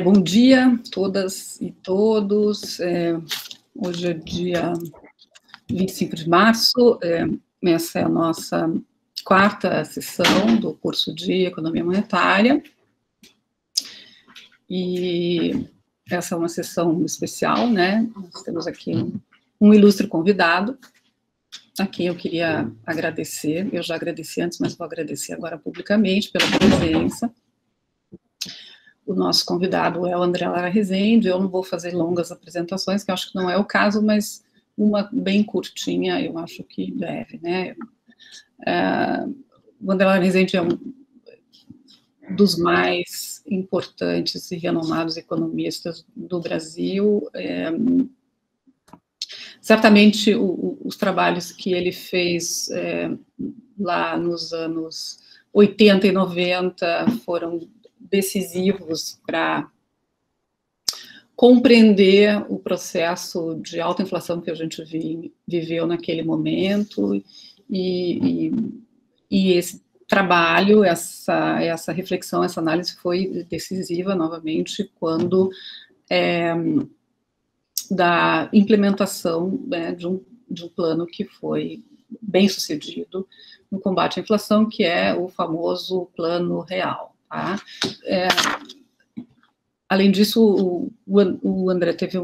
Bom dia, todas e todos. Hoje é dia 25 de março, essa é a nossa quarta sessão do curso de Economia Monetária, e essa é uma sessão especial, né? Nós temos aqui um ilustre convidado, a quem eu queria agradecer. Eu já agradeci antes, mas vou agradecer agora publicamente pela presença. O nosso convidado é o André Lara Rezende. Eu não vou fazer longas apresentações, que eu acho que não é o caso, mas uma bem curtinha, eu acho que deve, né? O André Lara Rezende é um dos mais importantes e renomados economistas do Brasil. Certamente, os trabalhos que ele fez lá nos anos 80 e 90 foram decisivos para compreender o processo de alta inflação que a gente viveu naquele momento, e esse trabalho, essa reflexão, essa análise foi decisiva, novamente, quando da implementação, né, de um plano que foi bem sucedido no combate à inflação, que é o famoso Plano Real. Tá? Além disso, o André teve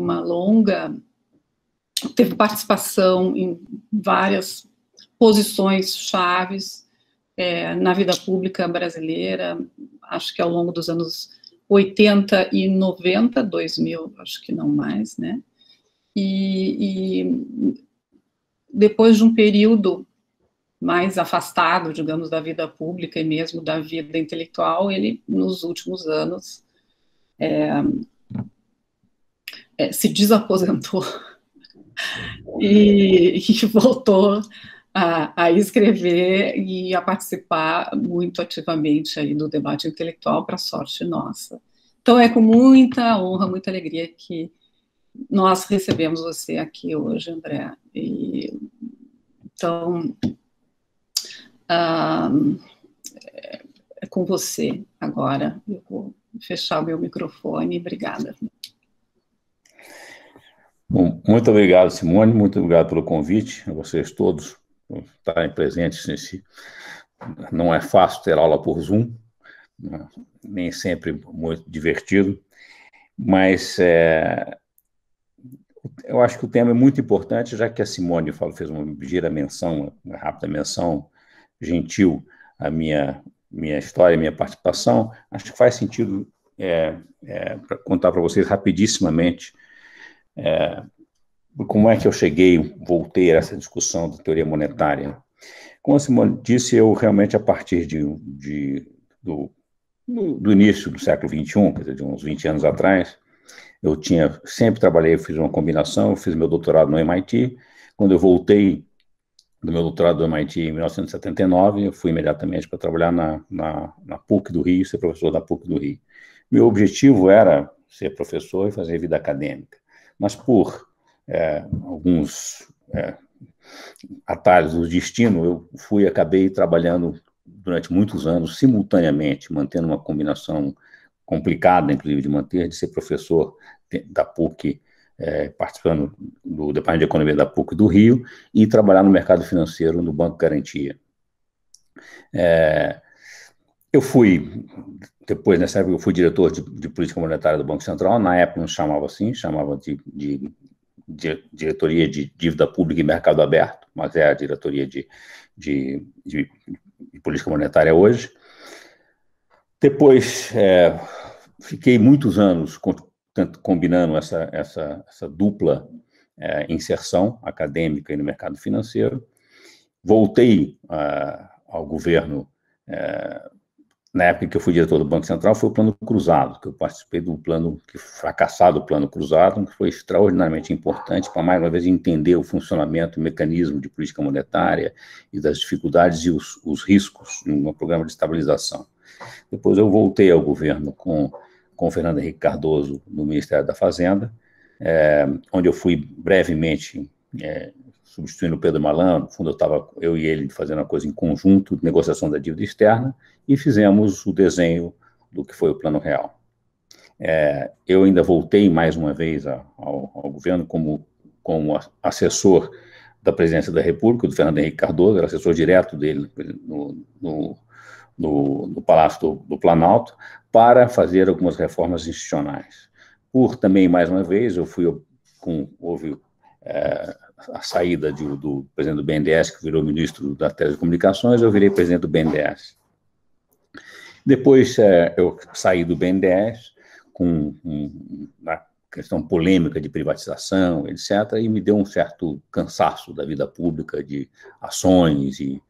teve participação em várias posições chaves na vida pública brasileira, acho que ao longo dos anos 80 e 90, 2000, acho que não mais, né? E depois de um período mais afastado, digamos, da vida pública e mesmo da vida intelectual, ele, nos últimos anos, se desaposentou e voltou a escrever e a participar muito ativamente aí do debate intelectual, para sorte nossa. Então, é com muita honra, muita alegria que nós recebemos você aqui hoje, André. Então, é com você agora. Eu vou fechar o meu microfone. Obrigada. Bom, muito obrigado, Simone. Muito obrigado pelo convite. A vocês todos por estarem presentes nesse. Não é fácil ter aula por Zoom, nem sempre muito divertido, mas eu acho que o tema é muito importante, já que a Simone fez uma ligeira menção, uma rápida menção gentil à minha história, minha participação. Acho que faz sentido contar para vocês rapidissimamente como é que eu voltei a essa discussão da teoria monetária. Como a Simone disse, eu realmente, a partir do início do século XXI, quer dizer, de uns 20 anos atrás, eu sempre trabalhei, fiz uma combinação, eu fiz meu doutorado no MIT. Quando eu voltei do meu doutorado do MIT em 1979, eu fui imediatamente para trabalhar na PUC do Rio, ser professor da PUC do Rio. Meu objetivo era ser professor e fazer vida acadêmica, mas por alguns atalhos do destino, eu acabei trabalhando durante muitos anos, simultaneamente, mantendo uma combinação complicada, inclusive, de manter, de ser professor da PUC, participando do Departamento de Economia da PUC do Rio, e trabalhar no mercado financeiro no Banco Garantia. Depois, nessa época, eu fui diretor de política monetária do Banco Central. Na época não chamava assim, chamava de diretoria de dívida pública e mercado aberto, mas é a diretoria de política monetária hoje. Depois, fiquei muitos anos combinando essa dupla inserção acadêmica e no mercado financeiro. Voltei ao governo, na época que eu fui diretor do Banco Central, foi o Plano Cruzado, que eu participei do fracassado Plano Cruzado, que foi extraordinariamente importante para, mais uma vez, entender o funcionamento, o mecanismo de política monetária e das dificuldades e os riscos no programa de estabilização. Depois eu voltei ao governo com o Fernando Henrique Cardoso no Ministério da Fazenda, onde eu fui brevemente substituindo o Pedro Malan. No fundo, eu e ele fazendo uma coisa em conjunto, negociação da dívida externa, e fizemos o desenho do que foi o Plano Real. Eu ainda voltei mais uma vez ao governo como assessor da Presidência da República, do Fernando Henrique Cardoso, era assessor direto dele no Palácio do Planalto, para fazer algumas reformas institucionais. Também, mais uma vez, houve a saída do presidente do BNDES, que virou ministro das Telecomunicações, eu virei presidente do BNDES. Depois, eu saí do BNDES com uma questão polêmica de privatização, etc., e me deu um certo cansaço da vida pública, de ações, e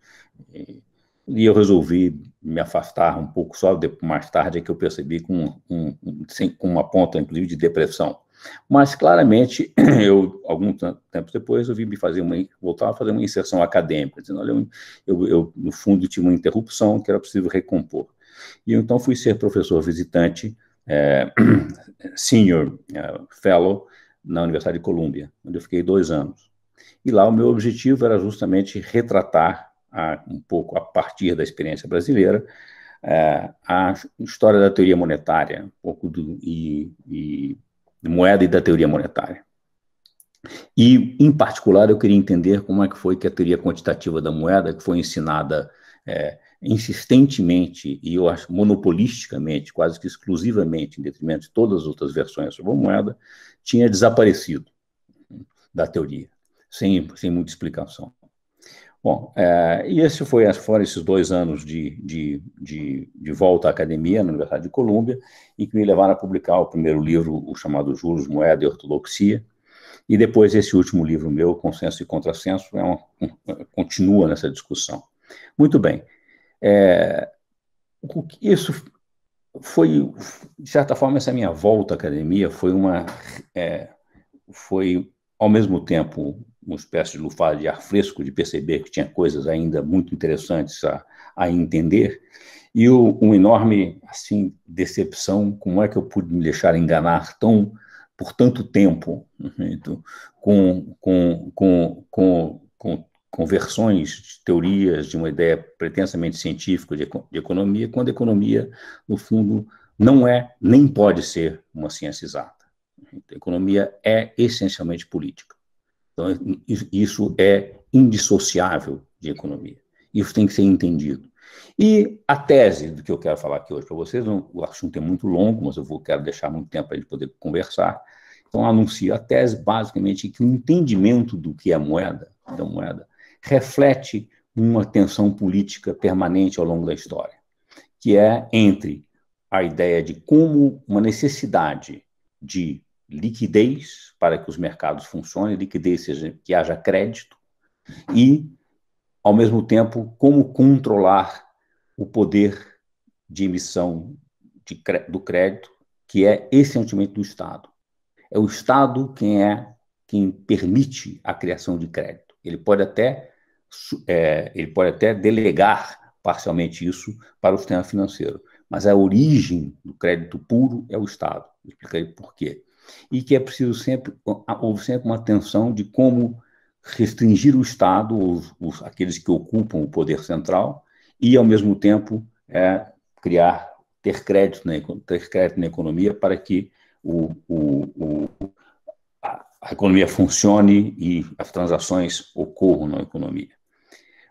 eu resolvi me afastar um pouco, só mais tarde é que eu percebi com uma ponta, inclusive, de depressão. Mas, claramente, algum tempo depois, eu vim voltar a fazer uma inserção acadêmica, dizendo, olha, eu, no fundo, tinha uma interrupção que era preciso recompor. E então fui ser professor visitante, senior fellow, na Universidade de Colômbia, onde eu fiquei 2 anos. E lá o meu objetivo era justamente retratar, um pouco a partir da experiência brasileira, a história da teoria monetária, um pouco de moeda e da teoria monetária. E, em particular, eu queria entender como é que foi que a teoria quantitativa da moeda, que foi ensinada insistentemente e, eu acho, monopolisticamente, quase que exclusivamente, em detrimento de todas as outras versões sobre a moeda, tinha desaparecido da teoria, sem muita explicação. Bom, e foram esses 2 anos de volta à academia, na Universidade de Colômbia, e que me levaram a publicar o primeiro livro, o chamado Juros, Moeda e Ortodoxia, e depois esse último livro meu, Consenso e Contrassenso, continua nessa discussão. Muito bem. Isso foi, de certa forma, essa minha volta à academia foi, ao mesmo tempo, uma espécie de lufada de ar fresco, de perceber que tinha coisas ainda muito interessantes a entender, e uma enorme, assim, decepção, como é que eu pude me deixar enganar por tanto tempo, então, com versões de teorias de uma ideia pretensamente científica de economia, quando a economia, no fundo, não nem pode ser uma ciência exata. A economia é essencialmente política. Então, isso é indissociável de economia. Isso tem que ser entendido. E a tese do que eu quero falar aqui hoje para vocês, o assunto é muito longo, mas quero deixar muito tempo para a gente poder conversar. Então, anuncio a tese, basicamente, que o entendimento do que é da moeda, reflete uma tensão política permanente ao longo da história, que é entre a ideia de como uma necessidade de liquidez para que os mercados funcionem, liquidez seja que haja crédito, e, ao mesmo tempo, como controlar o poder de emissão do crédito, que é essencialmente do Estado. É o Estado quem permite a criação de crédito. Ele pode até delegar parcialmente isso para o sistema financeiro, mas a origem do crédito puro é o Estado. Eu explicarei por quê. E que é preciso houve sempre uma tensão de como restringir o Estado, aqueles que ocupam o poder central, e, ao mesmo tempo, ter crédito na economia para que a economia funcione e as transações ocorram na economia.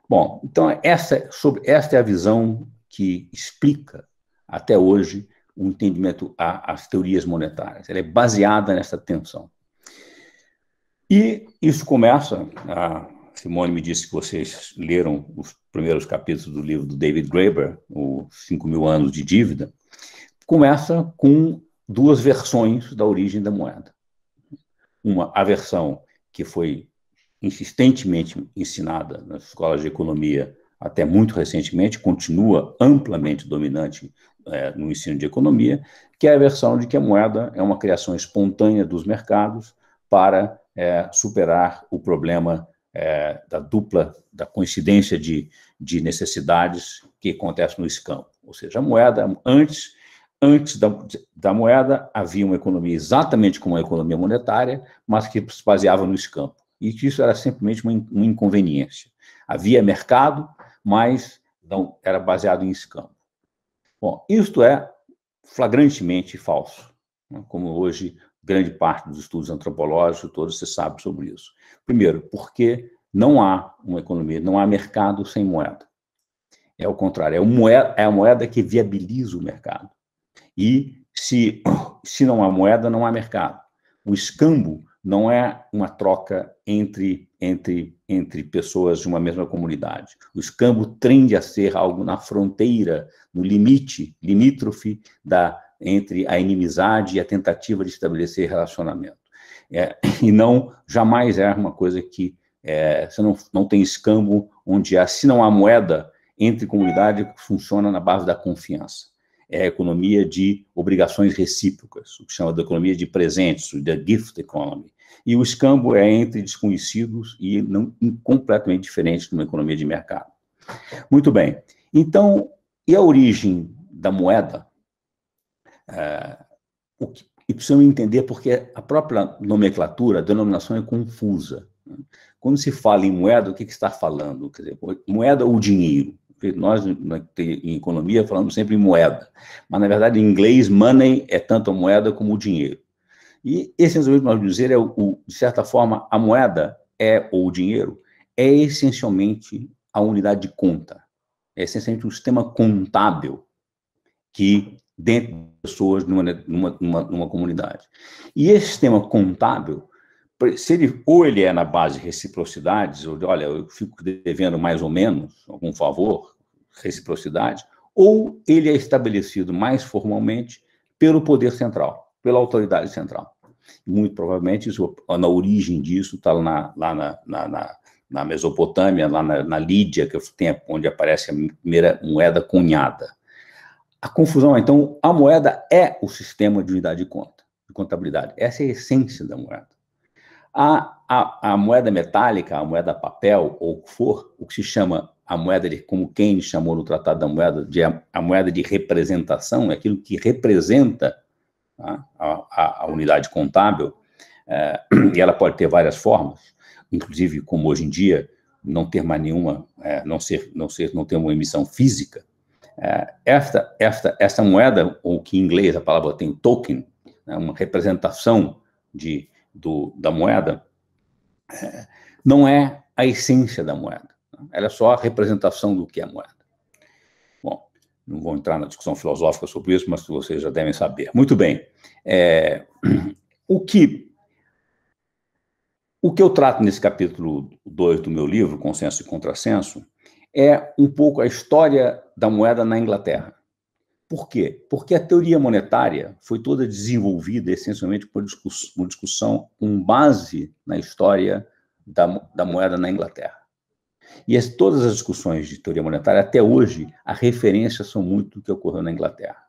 Bom, então, esta é a visão que explica, até hoje, o entendimento às teorias monetárias. Ela é baseada nessa tensão. E isso começa, a Simone me disse que vocês leram os primeiros capítulos do livro do David Graeber, os 5.000 anos de dívida, começa com 2 versões da origem da moeda. A versão que foi insistentemente ensinada nas escolas de economia até muito recentemente, continua amplamente dominante no ensino de economia, que é a versão de que a moeda é uma criação espontânea dos mercados para superar o problema da coincidência de necessidades que acontece no escampo. Ou seja, a moeda, antes da moeda, havia uma economia exatamente como a economia monetária, mas que se baseava no escampo. E que isso era simplesmente uma inconveniência. Havia mercado, mas não era baseado em escampo. Bom, isto é flagrantemente falso. como hoje grande parte dos estudos antropológicos, todos você sabe sobre isso. Primeiro, porque não há uma economia, não há mercado sem moeda. É o contrário, é a moeda que viabiliza o mercado. E se não há moeda, não há mercado. O escambo não é uma troca entre pessoas de uma mesma comunidade. O escambo tende a ser algo na fronteira, no limítrofe entre a inimizade e a tentativa de estabelecer relacionamento. E jamais é uma coisa que você não tem escambo onde se não há moeda entre comunidade que funciona na base da confiança. É a economia de obrigações recíprocas, o que chama de economia de presentes, da gift economy. E o escambo é entre desconhecidos e completamente diferente de uma economia de mercado. Muito bem. Então, e a origem da moeda? E precisamos entender porque a própria nomenclatura, a denominação é confusa. Quando se fala em moeda, o que está falando? Quer dizer, moeda ou dinheiro? Nós, em economia, falamos sempre em moeda. Mas, na verdade, em inglês, money é tanto a moeda como o dinheiro. E, essencialmente, nós dizer de certa forma, a moeda ou o dinheiro é essencialmente a unidade de conta. É essencialmente um sistema contábil que dentro de pessoas numa comunidade. E esse sistema contábil, ou ele é na base de reciprocidades, olha, eu fico devendo mais ou menos algum favor, reciprocidade, ou ele é estabelecido mais formalmente pelo poder central, pela autoridade central. Muito provavelmente, na origem disso, está lá na Mesopotâmia, lá na Lídia, onde aparece a primeira moeda cunhada. A confusão, então, a moeda é o sistema de unidade de conta, de contabilidade. Essa é a essência da moeda. A moeda metálica, a moeda papel, ou o que for, o que se chama a moeda, como Keynes chamou no Tratado da Moeda, a moeda de representação, é aquilo que representa a unidade contábil, e ela pode ter várias formas, inclusive, como hoje em dia, não ter mais nenhuma, não ter uma emissão física. Esta moeda, ou que em inglês a palavra tem token, uma representação da moeda, não é a essência da moeda. Ela é só a representação do que é a moeda. Bom, não vou entrar na discussão filosófica sobre isso, mas vocês já devem saber. Muito bem. O que eu trato nesse capítulo 2 do meu livro, Consenso e Contrassenso, é um pouco a história da moeda na Inglaterra. Por quê? Porque a teoria monetária foi toda desenvolvida essencialmente por uma discussão com base na história da moeda na Inglaterra. E todas as discussões de teoria monetária, até hoje, a referência são muito do que ocorreu na Inglaterra.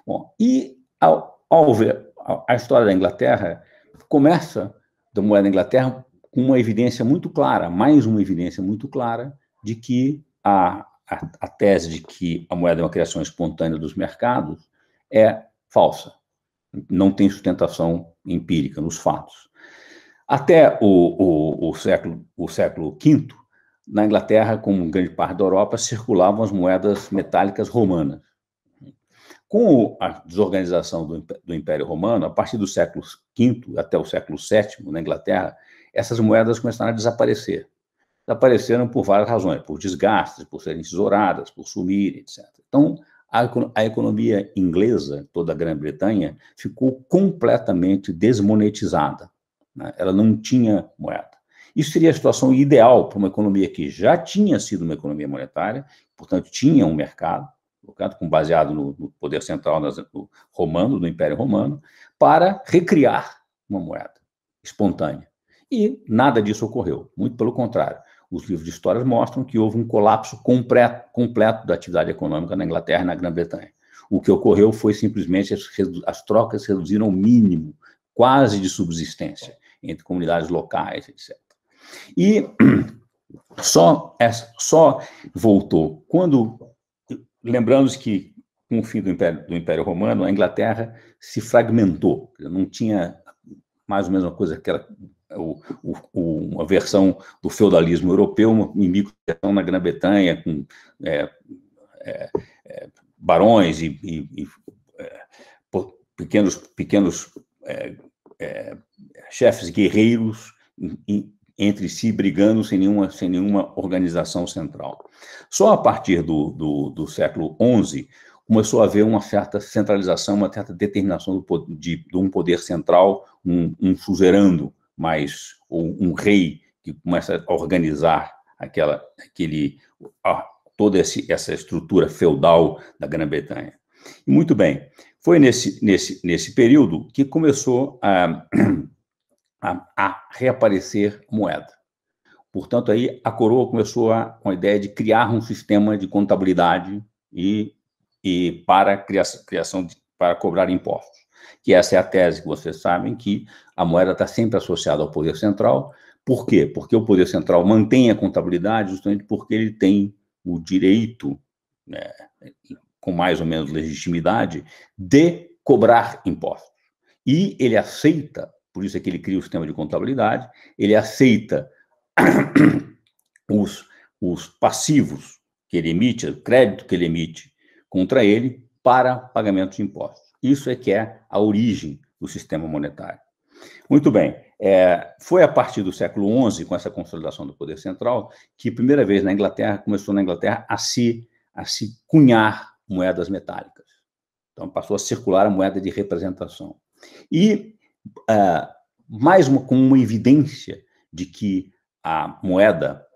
Bom, e ao ver a história da Inglaterra, começa da moeda da Inglaterra com uma evidência muito clara, mais uma evidência muito clara, de que a tese de que a moeda é uma criação espontânea dos mercados é falsa. Não tem sustentação empírica nos fatos. Até o século V, na Inglaterra, como grande parte da Europa, circulavam as moedas metálicas romanas. Com a desorganização do Império Romano, a partir do século V até o século VII, na Inglaterra, essas moedas começaram a desaparecer. Desapareceram por várias razões, por desgastes, por serem tesouradas, por sumirem, etc. Então, a economia inglesa, toda a Grã-Bretanha, ficou completamente desmonetizada. Ela não tinha moeda. Isso seria a situação ideal para uma economia que já tinha sido uma economia monetária, portanto, tinha um mercado, baseado no poder central romano, do Império Romano, para recriar uma moeda espontânea. E nada disso ocorreu, muito pelo contrário. Os livros de histórias mostram que houve um colapso completo da atividade econômica na Inglaterra e na Grã-Bretanha. O que ocorreu foi simplesmente as trocas se reduziram ao mínimo, quase de subsistência, entre comunidades locais, etc. E só voltou quando, lembramos que com o fim do Império Romano, a Inglaterra se fragmentou, não tinha mais ou menos uma coisa que era uma versão do feudalismo europeu, uma micro-versão na Grã-Bretanha, com barões e pequenos chefes guerreiros entre si brigando sem nenhuma organização central. Só a partir do século XI começou a haver uma certa centralização, uma certa determinação de um poder central, um suzerano, ou um rei que começa a organizar toda essa estrutura feudal da Grã-Bretanha. E muito bem, foi nesse período que começou a reaparecer moeda. Portanto, aí a coroa começou com a ideia de criar um sistema de contabilidade para cobrar impostos. Que essa é a tese que vocês sabem, que a moeda está sempre associada ao poder central. Por quê? Porque o poder central mantém a contabilidade justamente porque ele tem o direito, com mais ou menos legitimidade, de cobrar impostos. E ele aceita, por isso é que ele cria o sistema de contabilidade, ele aceita os passivos que ele emite, o crédito que ele emite contra ele para pagamento de impostos. Isso é que é a origem do sistema monetário. Muito bem, foi a partir do século XI, com essa consolidação do poder central, que a primeira vez começou na Inglaterra a se cunhar moedas metálicas. Então, passou a circular a moeda de representação. E com uma evidência de que a moeda,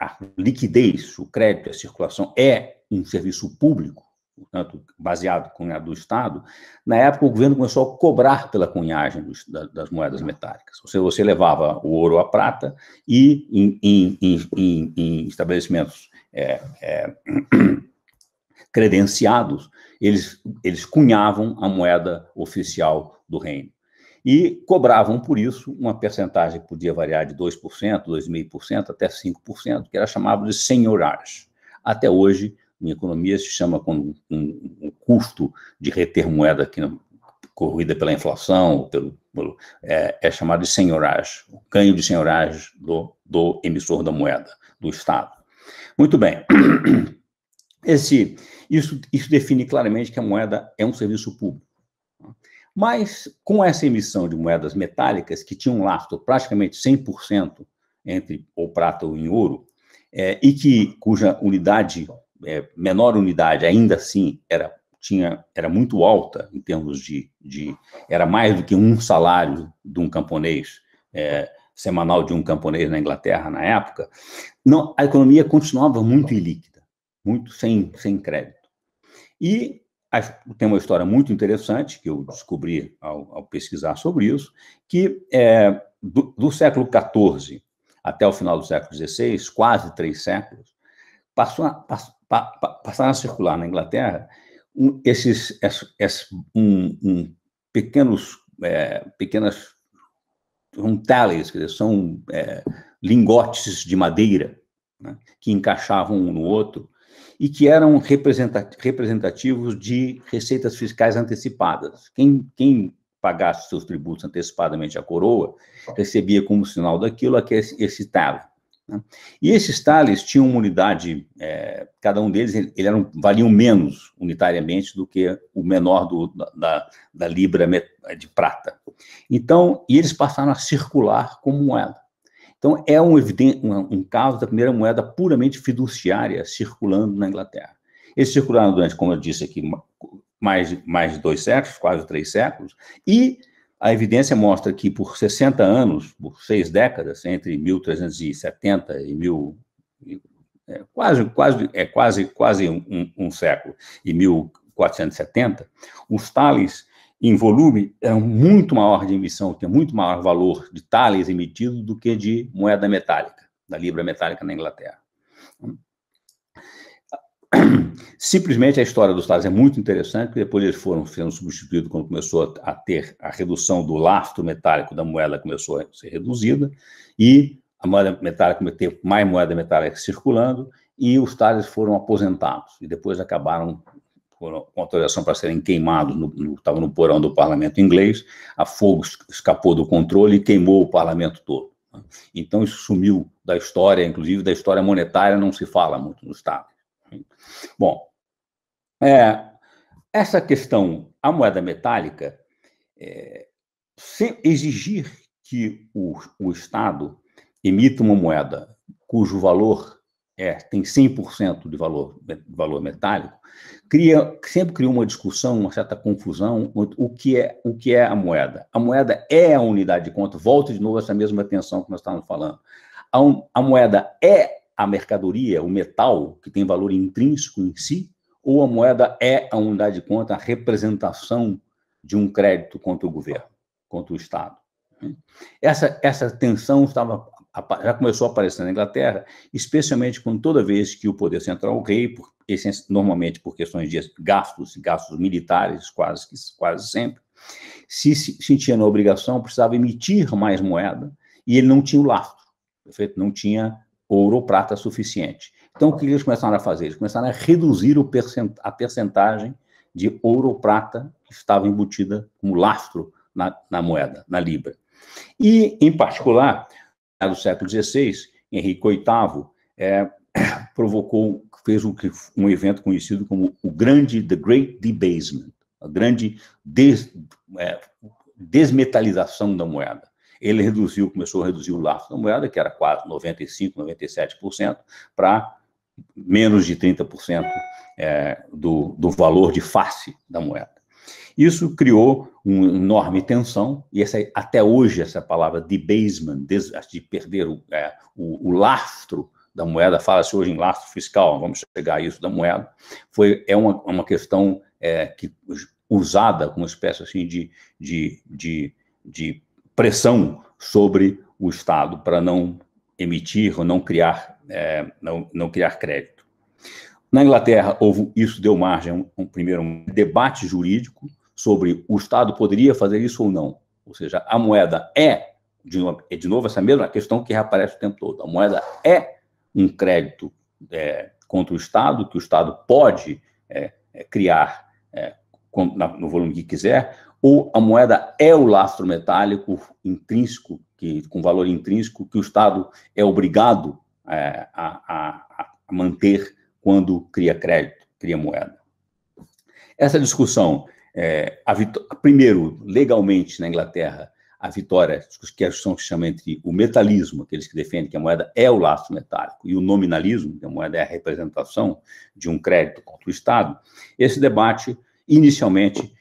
a liquidez, o crédito, a circulação é um serviço público, portanto, baseado com a do Estado, na época o governo começou a cobrar pela cunhagem das moedas metálicas. Ou seja, você levava o ouro ou a prata e em estabelecimentos credenciados, eles cunhavam a moeda oficial do reino. E cobravam, por isso, uma percentagem que podia variar de 2%, 2,5%, até 5%, que era chamado de senhorage. Até hoje, em economia, se chama com um custo de reter moeda corrida pela inflação, é chamado de senhorage, o ganho de senhorage do emissor da moeda, do Estado. Muito bem. Isso define claramente que a moeda é um serviço público. Mas, com essa emissão de moedas metálicas, que tinha um lastro praticamente 100% entre ou prata ou em ouro, cuja unidade, menor unidade, ainda assim, era muito alta em termos era mais do que um salário de um camponês, semanal de um camponês na Inglaterra na época, a economia continuava muito ilíquida, muito sem crédito. E tem uma história muito interessante que eu descobri ao pesquisar sobre isso, que do século XIV até o final do século XVI, quase 3 séculos, passaram a circular na Inglaterra pequenos tallies, quer dizer, são lingotes de madeira, né, que encaixavam um no outro, e que eram representativos de receitas fiscais antecipadas. Quem pagasse seus tributos antecipadamente à coroa, recebia como sinal daquilo esse tally. Né? E esses tallies tinham uma unidade, cada um deles valiam menos unitariamente do que o menor da libra de prata. Então, e eles passaram a circular como moeda. Então, é um caso da primeira moeda puramente fiduciária circulando na Inglaterra. Eles circularam durante, como eu disse aqui, mais de 2 séculos, quase 3 séculos, e a evidência mostra que por 60 anos, por 6 décadas, entre 1370 e quase um século, e 1470, os tallies em volume, é muito maior de emissão, tem muito maior valor de tallies emitido do que de moeda metálica, da libra metálica na Inglaterra. Simplesmente a história dos tallies é muito interessante, porque depois eles foram sendo substituídos quando começou a ter a redução do lastro metálico da moeda, começou a ser reduzida, e a moeda metálica teve mais moeda metálica circulando, e os tallies foram aposentados, e depois acabaram com autorização para serem queimados, estava no porão do parlamento inglês, a fogo escapou do controle e queimou o parlamento todo. Então, isso sumiu da história, inclusive da história monetária, não se fala muito no Estado. Bom, essa questão a moeda metálica, exigir que o Estado emita uma moeda cujo valor tem 100% de valor metálico, sempre criou uma discussão, uma certa confusão, o que é a moeda. A moeda é a unidade de conta, volta de novo essa mesma tensão que nós estávamos falando. A moeda é a mercadoria, o metal, que tem valor intrínseco em si, ou a moeda é a unidade de conta, a representação de um crédito contra o governo, contra o Estado. Essa tensão já começou a aparecer na Inglaterra, especialmente quando toda vez que o poder central, o rei, normalmente por questões de gastos militares, quase sempre, se sentia na obrigação, precisava emitir mais moeda, e ele não tinha o lastro, não tinha ouro ou prata suficiente. Então, o que eles começaram a fazer? Eles começaram a reduzir a percentagem de ouro ou prata que estava embutida como lastro na moeda, na libra. E, em particular, no século XVI, Henrique VIII fez um evento conhecido como The Great Debasement, a grande desmetalização da moeda. Ele começou a reduzir o lastro da moeda, que era quase 95%, 97%, para menos de 30% do valor de face da moeda. Isso criou uma enorme tensão, e até hoje essa palavra debasement, de perder o lastro da moeda, fala-se hoje em lastro fiscal, vamos chegar a isso da moeda, é uma questão usada como uma espécie assim, de pressão sobre o Estado para não emitir ou não criar crédito. Na Inglaterra, isso deu margem a um debate jurídico sobre o Estado poderia fazer isso ou não. Ou seja, a moeda de novo, essa mesma questão que reaparece o tempo todo. A moeda é um crédito contra o Estado, que o Estado pode criar no volume que quiser, ou a moeda é o lastro metálico intrínseco, com valor intrínseco, que o Estado é obrigado a manter quando cria crédito, cria moeda. Essa discussão, primeiro, legalmente, na Inglaterra, a vitória, que se chama entre o metalismo, aqueles que defendem que a moeda é o lastro metálico, e o nominalismo, que a moeda é a representação de um crédito contra o Estado, esse debate, inicialmente,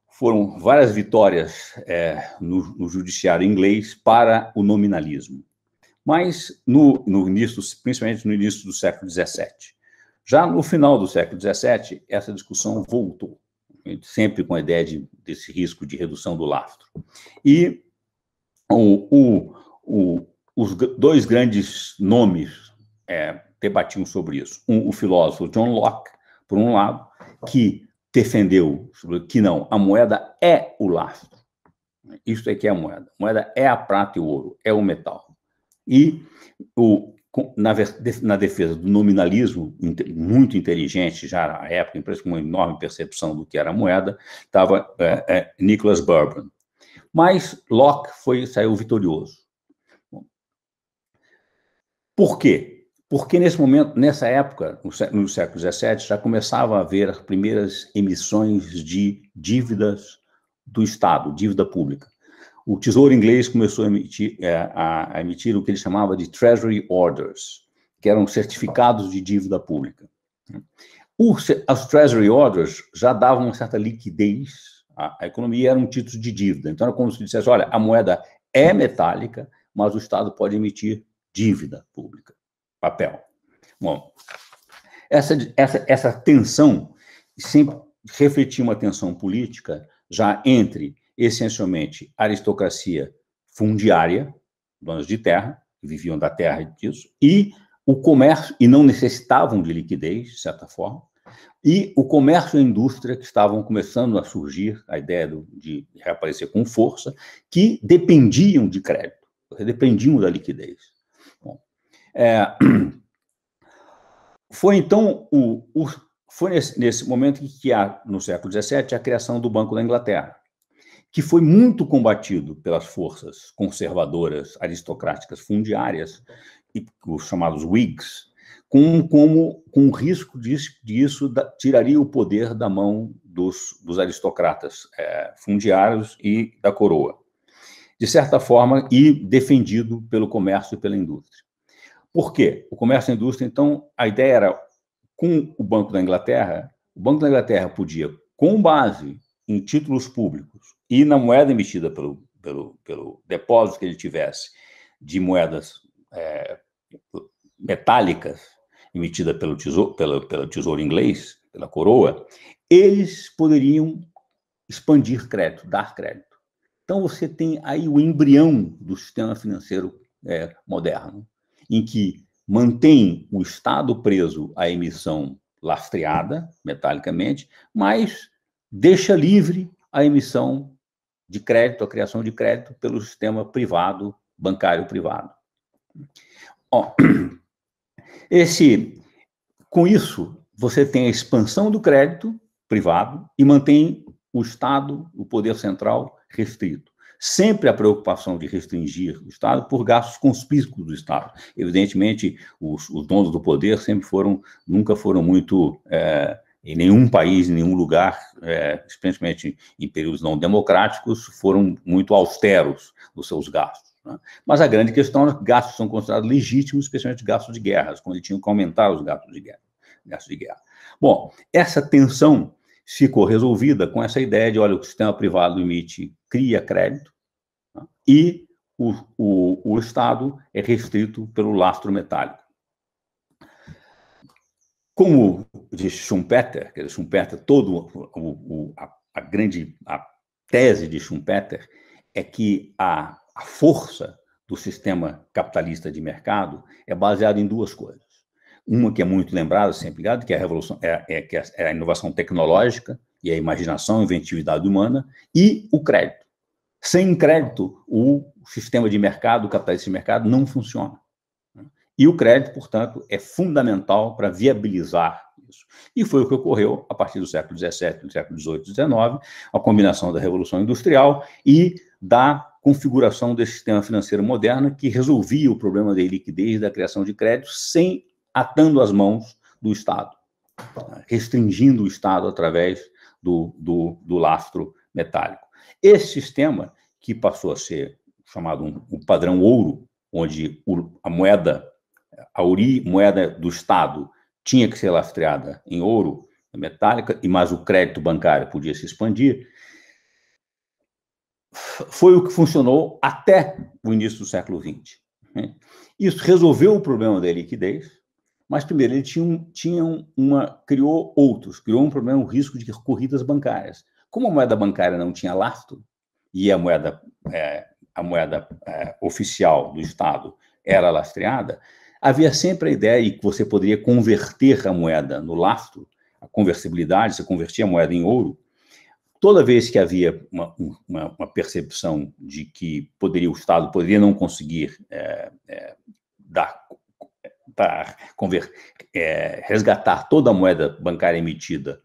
foram várias vitórias no judiciário inglês para o nominalismo. Mas, principalmente no início do século XVII. Já no final do século XVII, essa discussão voltou, sempre com a ideia desse risco de redução do lastro. E os dois grandes nomes debatiam sobre isso. O filósofo John Locke, por um lado, que defendeu que não, a moeda é o lastro. Isso é que é a moeda. A moeda é a prata e o ouro, é o metal. E na defesa do nominalismo, muito inteligente já na época, com uma enorme percepção do que era a moeda, estava Nicholas Bourbon. Mas Locke saiu vitorioso. Por quê? Porque nessa época, no século XVII, já começava a haver as primeiras emissões de dívidas do Estado, dívida pública. O Tesouro Inglês começou a emitir o que ele chamava de Treasury Orders, que eram certificados de dívida pública. As Treasury Orders já davam uma certa liquidez à economia, eram títulos de dívida. Então, era como se dissesse, olha, a moeda é metálica, mas o Estado pode emitir dívida pública, papel. Bom, essa tensão sempre refletia uma tensão política já entre, essencialmente, a aristocracia fundiária, donos de terra, que viviam da terra e disso, e o comércio, e não necessitavam de liquidez, de certa forma, e o comércio e a indústria que estavam começando a surgir, a ideia de reaparecer com força, que dependiam de crédito, dependiam da liquidez. Bom, foi então foi nesse momento que há, no século XVII, a criação do Banco da Inglaterra, que foi muito combatido pelas forças conservadoras aristocráticas fundiárias, os chamados Whigs, com o risco disso tiraria o poder da mão dos aristocratas fundiários e da coroa, de certa forma, e defendido pelo comércio e pela indústria. Por quê? O comércio e a indústria, então, a ideia era, com o Banco da Inglaterra podia, com base em títulos públicos e na moeda emitida pelo depósito que ele tivesse de moedas metálicas emitida pelo tesouro inglês, pela coroa, eles poderiam expandir crédito, dar crédito. Então, você tem aí o embrião do sistema financeiro moderno, em que mantém o Estado preso à emissão lastreada, metalicamente, mas deixa livre a emissão de crédito, a criação de crédito pelo sistema privado, bancário privado. Com isso, você tem a expansão do crédito privado e mantém o Estado, o poder central, restrito. Sempre a preocupação de restringir o Estado por gastos conspícuos do Estado. Evidentemente, os donos do poder nunca foram muito, em nenhum país, em nenhum lugar, especialmente em períodos não democráticos, foram muito austeros nos seus gastos. Né? Mas a grande questão é que gastos são considerados legítimos, especialmente gastos de guerras, quando tinham que aumentar os gastos de guerra. Bom, essa tensão ficou resolvida com essa ideia de, olha, o sistema privado cria crédito, tá? E o Estado é restrito pelo lastro metálico. Como diz Schumpeter, a tese de Schumpeter é que a força do sistema capitalista de mercado é baseada em duas coisas. Uma que é muito lembrada, sempre ligada, que é a revolução, é a inovação tecnológica e a imaginação e inventividade humana, e o crédito. Sem crédito, o sistema de mercado, o capitalista de mercado, não funciona. E o crédito, portanto, é fundamental para viabilizar isso. E foi o que ocorreu a partir do século XVII, do século XVIII e XIX, a combinação da Revolução Industrial e da configuração desse sistema financeiro moderno que resolvia o problema da liquidez e da criação de crédito sem atando as mãos do Estado, restringindo o Estado através do lastro metálico. Esse sistema, que passou a ser chamado um padrão ouro, onde a moeda do Estado tinha que ser lastreada em ouro metálica, mas o crédito bancário podia se expandir, foi o que funcionou até o início do século XX. Isso resolveu o problema da liquidez, mas, primeiro, ele criou um problema, um risco de corridas bancárias. Como a moeda bancária não tinha lastro, e a moeda oficial do Estado era lastreada, havia sempre a ideia de que você poderia converter a moeda no lastro, a conversibilidade, você convertia a moeda em ouro. Toda vez que havia uma percepção de que o Estado poderia não conseguir resgatar toda a moeda bancária emitida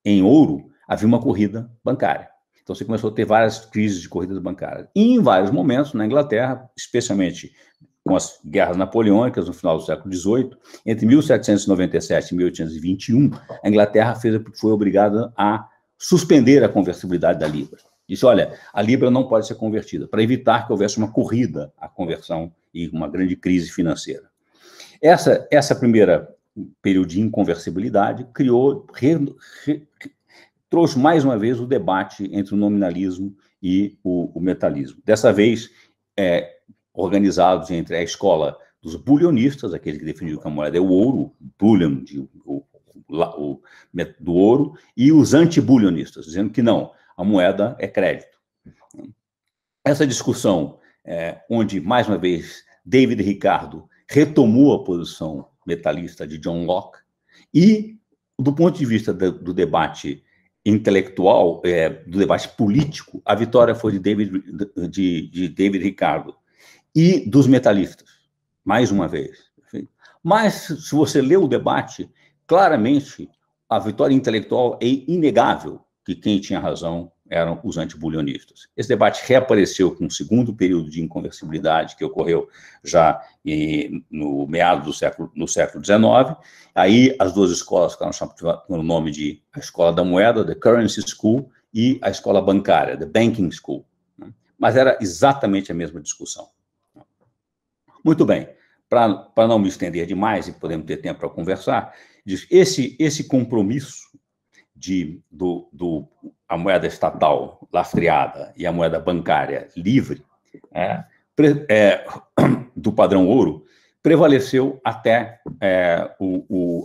em ouro, havia uma corrida bancária. Então, você começou a ter várias crises de corridas bancárias. E, em vários momentos, na Inglaterra, especialmente com as guerras napoleônicas no final do século XVIII, entre 1797 e 1821, a Inglaterra foi obrigada a suspender a conversibilidade da Libra. Disse, olha, a Libra não pode ser convertida, para evitar que houvesse uma corrida à conversão e uma grande crise financeira. Essa primeira período de inconversibilidade trouxe mais uma vez o debate entre o nominalismo e o metalismo. Dessa vez, organizados entre a escola dos bullionistas, aqueles que defendiam que a moeda é o ouro, bullion, do ouro, e os anti-bullionistas, dizendo que não, a moeda é crédito. Essa discussão, onde, mais uma vez, David Ricardo retomou a posição metalista de John Locke, e, do ponto de vista do debate intelectual, do debate político, a vitória foi de David Ricardo e dos metalistas, mais uma vez. Mas, se você lê o debate, claramente, a vitória intelectual é inegável que quem tinha razão eram os antibulionistas. Esse debate reapareceu com um segundo período de inconversibilidade que ocorreu já no meados do século XIX. Aí as duas escolas ficaram chamadas pelo nome de a Escola da Moeda, The Currency School, e a Escola Bancária, The Banking School. Mas era exatamente a mesma discussão. Muito bem, para não me estender demais e podemos ter tempo para conversar, esse compromisso a moeda estatal lastreada e a moeda bancária livre do padrão ouro prevaleceu até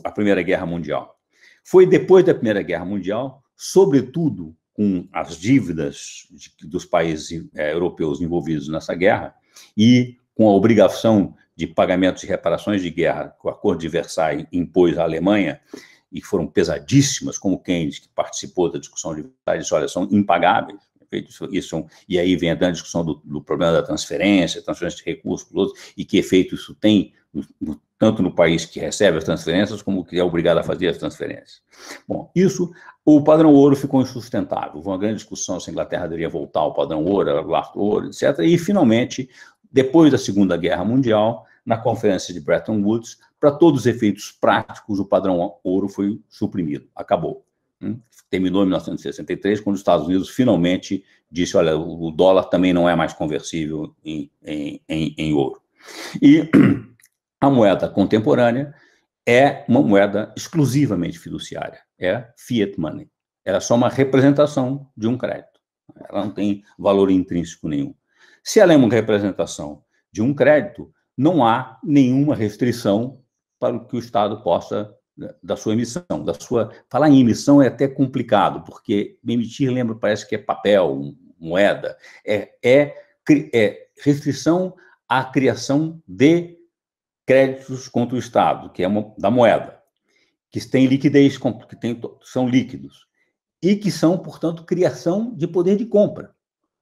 a Primeira Guerra Mundial. Foi depois da Primeira Guerra Mundial, sobretudo com as dívidas dos países europeus envolvidos nessa guerra e com a obrigação de pagamentos de reparações de guerra que o Acordo de Versailles impôs à Alemanha, e que foram pesadíssimas, como Keynes, que participou da discussão de Versailles, disse, olha, são impagáveis. E aí vem a grande discussão do problema da transferência de recursos, e que efeito isso tem, tanto no país que recebe as transferências, como que é obrigado a fazer as transferências. Bom, o padrão ouro ficou insustentável. Houve uma grande discussão se a Inglaterra deveria voltar ao padrão ouro, ao lastro ouro, etc. E, finalmente, depois da Segunda Guerra Mundial, na Conferência de Bretton Woods, para todos os efeitos práticos, o padrão ouro foi suprimido, acabou. Terminou em 1963, quando os Estados Unidos finalmente disse, olha, o dólar também não é mais conversível em ouro. E a moeda contemporânea é uma moeda exclusivamente fiduciária, é fiat money. Ela é só uma representação de um crédito. Ela não tem valor intrínseco nenhum. Se ela é uma representação de um crédito, não há nenhuma restrição para que o Estado possa, da sua emissão. Falar em emissão é até complicado, porque emitir, parece que é papel, moeda, é restrição à criação de créditos contra o Estado, que é da moeda, que tem liquidez, são líquidos, e que são, portanto, criação de poder de compra.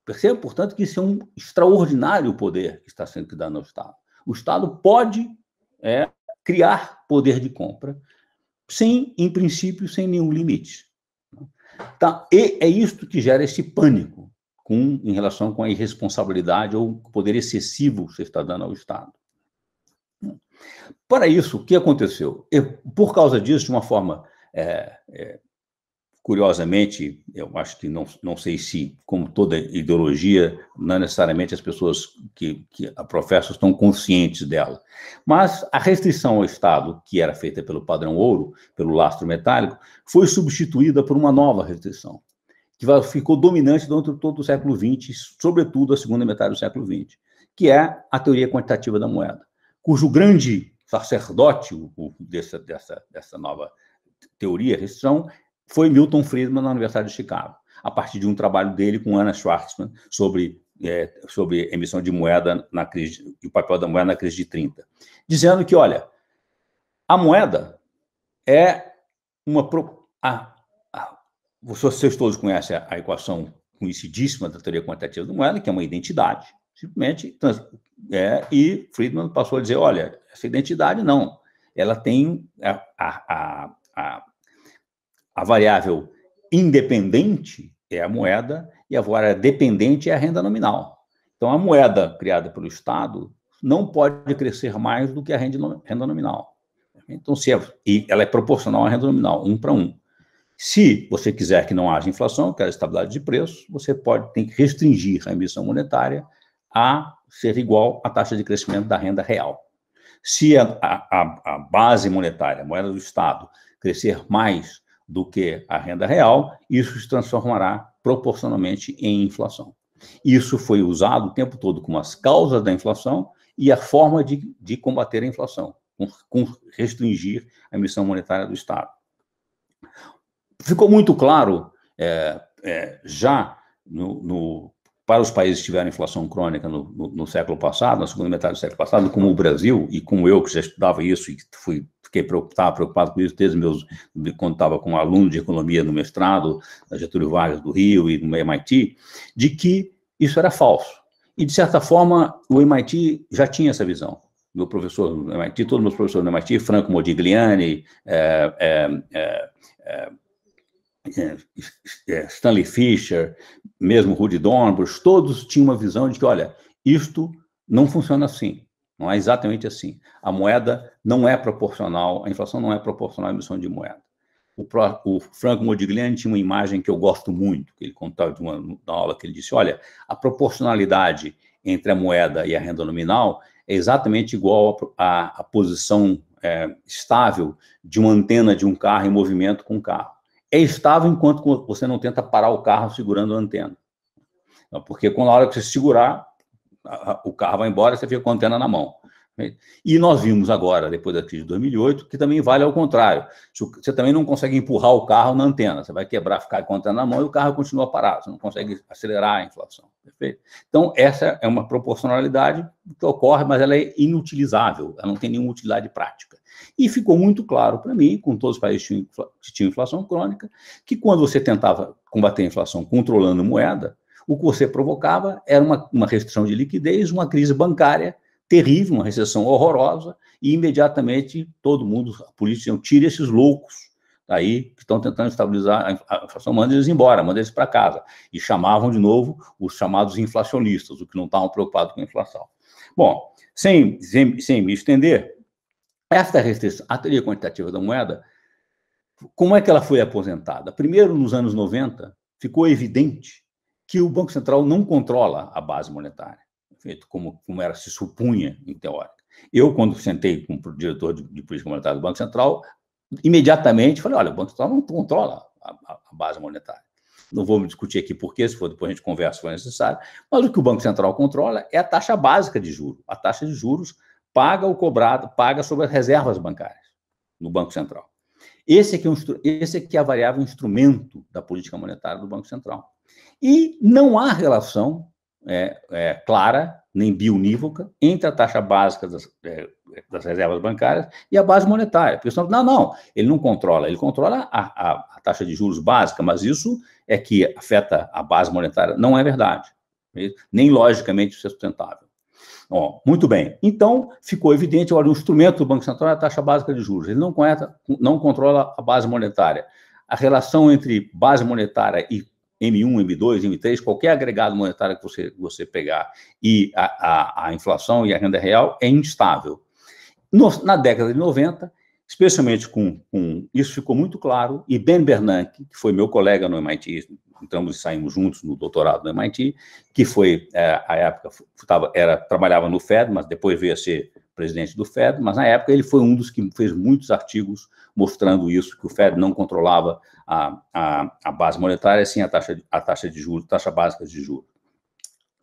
Perceba, portanto, que isso é um extraordinário poder que está sendo dado ao Estado. O Estado pode criar poder de compra em princípio, sem nenhum limite. Tá? E é isto que gera esse pânico em relação com a irresponsabilidade ou o poder excessivo que você está dando ao Estado. Para isso, o que aconteceu? Por causa disso, de uma forma curiosamente, eu acho que não sei se, como toda ideologia, não necessariamente as pessoas que a professam estão conscientes dela, mas a restrição ao Estado, que era feita pelo padrão ouro, pelo lastro metálico, foi substituída por uma nova restrição, que ficou dominante durante todo o século XX, sobretudo a segunda metade do século XX, que é a teoria quantitativa da moeda, cujo grande sacerdote dessa nova teoria, restrição, foi Milton Friedman na Universidade de Chicago, a partir de um trabalho dele com Anna Schwarzman sobre emissão de moeda na crise, e o papel da moeda na crise de 30, dizendo que, olha, a moeda é uma... Vocês todos conhecem a equação conhecidíssima da teoria quantitativa da moeda, que é uma identidade, simplesmente, e Friedman passou a dizer, olha, essa identidade não, ela tem a variável independente é a moeda e a variável dependente é a renda nominal. Então, a moeda criada pelo Estado não pode crescer mais do que a renda nominal. Então, e ela é proporcional à renda nominal, 1 para 1. Se você quiser que não haja inflação, que é a estabilidade de preços, você tem que restringir a emissão monetária a ser igual à taxa de crescimento da renda real. Se a base monetária, a moeda do Estado, crescer mais do que a renda real, isso se transformará proporcionalmente em inflação. Isso foi usado o tempo todo como as causas da inflação e a forma de combater a inflação, com restringir a emissão monetária do Estado. Ficou muito claro, já para os países que tiveram inflação crônica no século passado, na segunda metade do século passado, como o Brasil, e como eu, que já estudava isso e estava preocupado com isso desde quando estava como aluno de economia no mestrado, na Getúlio Vargas do Rio e no MIT, de que isso era falso. E, de certa forma, o MIT já tinha essa visão. Meu professor no MIT, todos os meus professores no MIT, Franco Modigliani, Stanley Fischer, mesmo Rudy Dornbusch, todos tinham uma visão de que, olha, isto não funciona assim, não é exatamente assim. A moeda não é proporcional, a inflação não é proporcional à emissão de moeda. O Franco Modigliani tinha uma imagem que eu gosto muito, que ele contava de uma aula que ele disse, olha, a proporcionalidade entre a moeda e a renda nominal é exatamente igual à posição estável de uma antena de um carro em movimento com o carro. É estável enquanto você não tenta parar o carro segurando a antena. Porque quando a hora que você segurar, o carro vai embora e você fica com a antena na mão. E nós vimos agora, depois da crise de 2008, que também vale ao contrário. Você também não consegue empurrar o carro na antena. Você vai quebrar, ficar com a antena na mão e o carro continua parado. Você não consegue acelerar a inflação. Perfeito? Então, essa é uma proporcionalidade que ocorre, mas ela é inutilizável. Ela não tem nenhuma utilidade prática. E ficou muito claro para mim, com todos os países que tinham inflação crônica, que quando você tentava combater a inflação controlando moeda, o que você provocava era uma restrição de liquidez, uma crise bancária terrível, uma recessão horrorosa, e imediatamente todo mundo, a polícia, tira esses loucos aí que estão tentando estabilizar a inflação, manda eles embora, manda eles para casa. E chamavam de novo os chamados inflacionistas, os que não estavam preocupados com a inflação. Bom, sem me estender, esta restrição, a teoria quantitativa da moeda, como é que ela foi aposentada? Primeiro, nos anos 90, ficou evidente que o Banco Central não controla a base monetária, como era se supunha em teórica. Eu, quando sentei com o diretor de política monetária do Banco Central, imediatamente falei, olha, o Banco Central não controla a base monetária. Não vou me discutir aqui por quê, se for depois a gente conversa, se for necessário, mas o que o Banco Central controla é a taxa básica de juros. A taxa de juros paga sobre as reservas bancárias no Banco Central. Esse aqui é a variável instrumento da política monetária do Banco Central. E não há relação clara, nem bionívoca, entre a taxa básica das reservas bancárias e a base monetária. Porque não, ele não controla, ele controla a taxa de juros básica, mas isso é que afeta a base monetária. Não é verdade, nem logicamente sustentável. Muito bem, então ficou evidente, olha, o instrumento do Banco Central é a taxa básica de juros, ele não controla a base monetária. A relação entre base monetária e M1, M2, M3, qualquer agregado monetário que você pegar, e a inflação e a renda real é instável. Na década de 90, especialmente isso ficou muito claro, e Ben Bernanke, que foi meu colega no MIT, entramos e saímos juntos no doutorado no MIT, que foi, à época, trabalhava no Fed, mas depois veio a ser presidente do Fed, mas na época ele foi um dos que fez muitos artigos mostrando isso, que o Fed não controlava a base monetária, sim a taxa de juros, taxa básica de juros.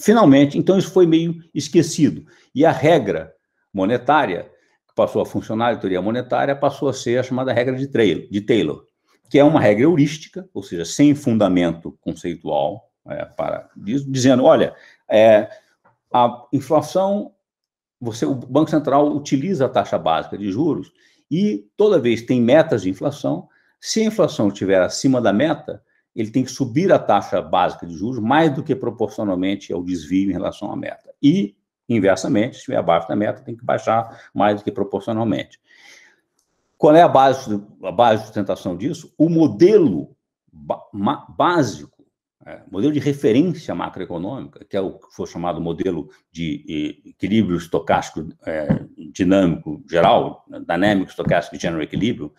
Finalmente, então isso foi meio esquecido, e a regra monetária, que passou a funcionar, a teoria monetária, passou a ser a chamada regra de Taylor, que é uma regra heurística, ou seja, sem fundamento conceitual, dizendo, olha, a inflação, o Banco Central utiliza a taxa básica de juros e toda vez tem metas de inflação, se a inflação estiver acima da meta, ele tem que subir a taxa básica de juros mais do que proporcionalmente ao desvio em relação à meta. E, inversamente, se estiver abaixo da meta, tem que baixar mais do que proporcionalmente. Qual é a base de sustentação disso? O modelo básico, modelo de referência macroeconômica, que é o que foi chamado modelo de equilíbrio estocástico dinâmico geral, Dynamic Stochastic General Equilibrium,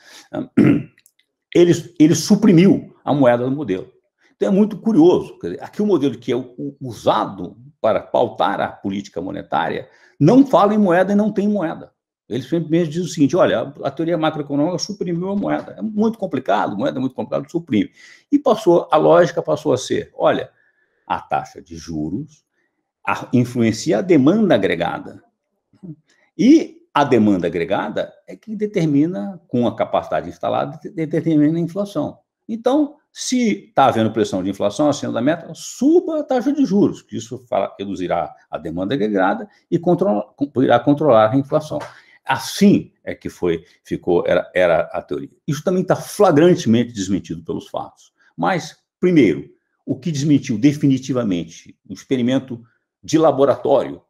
ele suprimiu a moeda do modelo. Então é muito curioso, quer dizer, aqui o modelo que é usado para pautar a política monetária não fala em moeda e não tem moeda. Ele simplesmente diz o seguinte, olha, a teoria macroeconômica suprimiu a moeda. É muito complicado, moeda é muito complicado, suprime. E a lógica passou a ser, olha, a taxa de juros influencia a demanda agregada. E a demanda agregada é que determina, com a capacidade instalada, determina a inflação. Então, se está havendo pressão de inflação acima da meta, suba a taxa de juros, que isso reduzirá a demanda agregada e irá controlar a inflação. Assim é que era a teoria. Isso também está flagrantemente desmentido pelos fatos. Mas, primeiro, o que desmentiu definitivamente o experimento de laboratório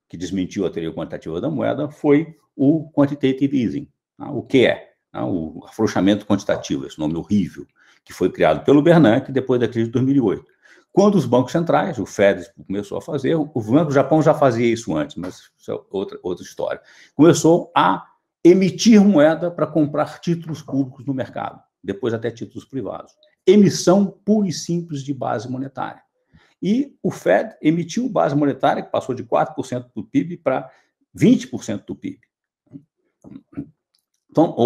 que desmentiu a teoria quantitativa da moeda foi o quantitative easing, o que é o afrouxamento quantitativo, esse nome horrível, que foi criado pelo Bernanke depois da crise de 2008. Quando os bancos centrais, o Fed começou a fazer, o Banco do Japão já fazia isso antes, mas isso é outra história, começou a emitir moeda para comprar títulos públicos no mercado, depois até títulos privados. Emissão pura e simples de base monetária. E o Fed emitiu base monetária, que passou de 4% do PIB para 20% do PIB. Então,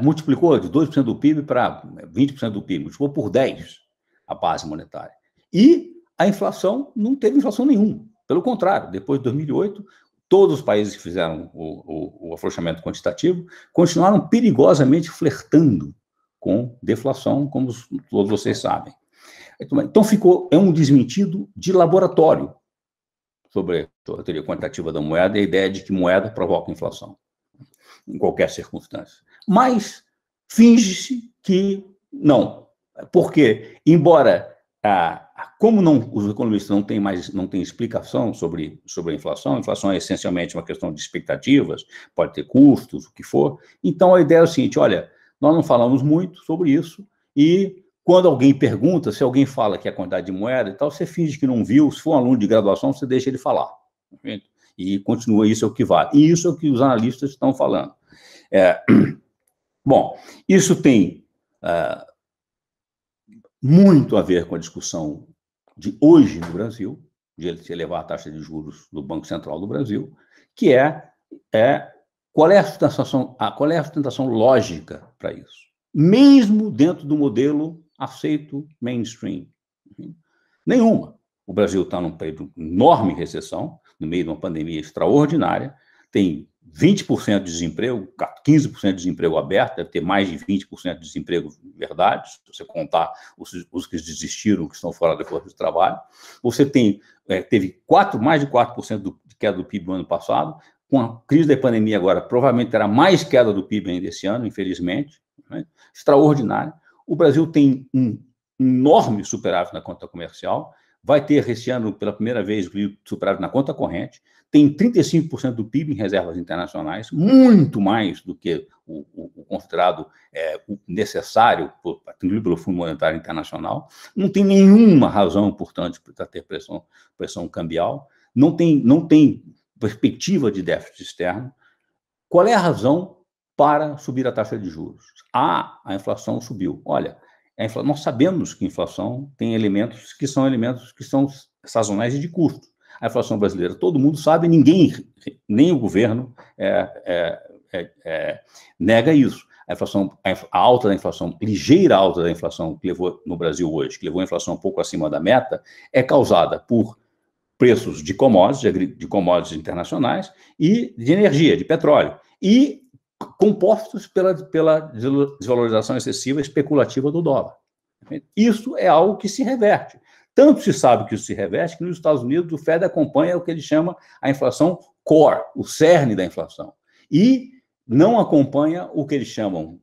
multiplicou de 2% do PIB para 20% do PIB, multiplicou por 10 a base monetária. E a inflação não teve inflação nenhuma. Pelo contrário, depois de 2008, todos os países que fizeram o afrouxamento quantitativo continuaram perigosamente flertando com deflação, como todos vocês sabem. Então, é um desmentido de laboratório sobre a teoria quantitativa da moeda e a ideia de que moeda provoca inflação, em qualquer circunstância. Mas finge-se que não. Porque, embora, como os economistas não têm explicação sobre a inflação é essencialmente uma questão de expectativas, pode ter custos, o que for, então a ideia é o seguinte, olha, nós não falamos muito sobre isso, e quando alguém pergunta, se alguém fala que é a quantidade de moeda e tal, você finge que não viu, se for um aluno de graduação, você deixa ele falar. E continua, isso é o que vale. E isso é o que os analistas estão falando. Bom, isso tem muito a ver com a discussão de hoje no Brasil, de se elevar a taxa de juros do Banco Central do Brasil, que qual é a sustentação lógica para isso? Mesmo dentro do modelo aceito mainstream. Nenhuma. O Brasil está num período de enorme recessão, no meio de uma pandemia extraordinária, tem 20% de desemprego, 15% de desemprego aberto, deve ter mais de 20% de desemprego verdade, se você contar os que desistiram, que estão fora da força de trabalho. Você teve mais de 4% de queda do PIB no ano passado, com a crise da pandemia agora, provavelmente terá mais queda do PIB ainda esse ano, infelizmente, né? Extraordinário. O Brasil tem um enorme superávit na conta comercial, vai ter esse ano, pela primeira vez, superávit na conta corrente, tem 35% do PIB em reservas internacionais, muito mais do que o considerado necessário pelo Fundo Monetário Internacional, não tem nenhuma razão, portanto, para ter pressão cambial, não tem perspectiva de déficit externo. Qual é a razão para subir a taxa de juros? A inflação subiu. Olha, nós sabemos que a inflação tem elementos que são sazonais e de custo. A inflação brasileira, todo mundo sabe, nem o governo nega isso. A alta da inflação, ligeira alta da inflação que levou no Brasil hoje, que levou a inflação um pouco acima da meta, é causada por preços de commodities internacionais e de energia, de petróleo, e compostos pela desvalorização excessiva e especulativa do dólar. Isso é algo que se reverte. Tanto se sabe que isso se reverte que nos Estados Unidos o Fed acompanha o que ele chama a inflação core, o cerne da inflação, e não acompanha o que eles chamam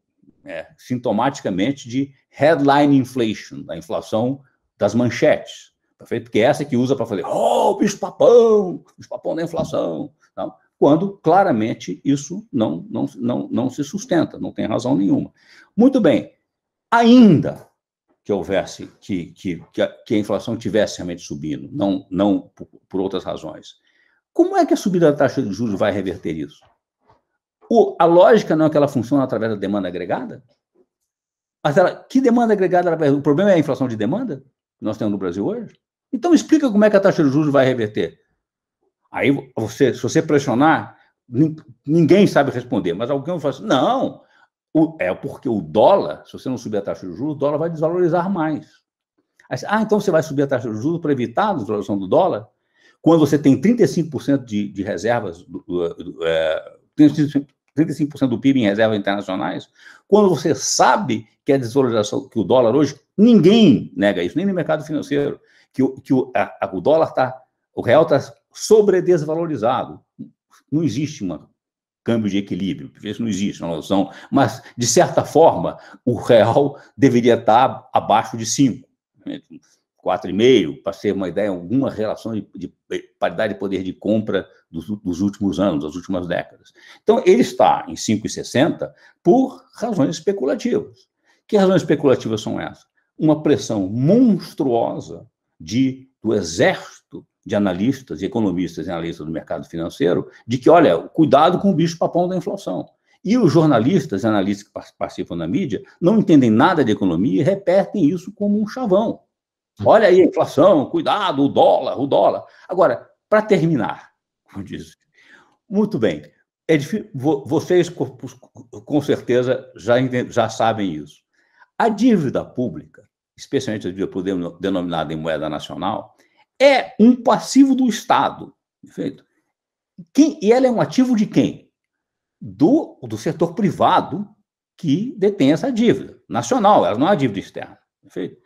sintomaticamente de headline inflation, da inflação das manchetes, perfeito? Que é essa que usa para fazer bicho-papão da inflação, não? Quando claramente isso não se sustenta, não tem razão nenhuma. Muito bem, ainda que houvesse, que a inflação tivesse realmente subindo, não por outras razões, como é que a subida da taxa de juros vai reverter isso? A lógica não é que ela funciona através da demanda agregada? Mas que demanda agregada? O problema é a inflação de demanda que nós temos no Brasil hoje? Então explica como é que a taxa de juros vai reverter. Aí, se você pressionar, ninguém sabe responder, mas alguém vai falar assim, não, porque o dólar, se você não subir a taxa de juros, o dólar vai desvalorizar mais. Aí, então você vai subir a taxa de juros para evitar a desvalorização do dólar? Quando você tem 35% de reservas, 35% do PIB em reservas internacionais, quando você sabe que a desvalorização, que o dólar hoje, ninguém nega isso, nem no mercado financeiro, que o dólar o real está sobredesvalorizado. Não existe um câmbio de equilíbrio, porque isso não existe, uma noção, mas, de certa forma, o real deveria estar abaixo de 5, 4,5, para ter uma ideia, alguma relação de paridade de poder de compra dos últimos anos, das últimas décadas. Então, ele está em 5,60 por razões especulativas. Que razões especulativas são essas? uma pressão monstruosa do exército de analistas e economistas e analistas do mercado financeiro de que, olha, cuidado com o bicho-papão da inflação. E os jornalistas e analistas que participam da mídia não entendem nada de economia e repetem isso como um chavão. Olha aí a inflação, cuidado, o dólar. Agora, para terminar, como disse, muito bem, é difícil, vocês com certeza já sabem isso. A dívida pública, especialmente a dívida pública denominada em moeda nacional, é um passivo do Estado, perfeito? E ela é um ativo de quem? Do setor privado que detém essa dívida nacional, ela não é uma dívida externa, perfeito?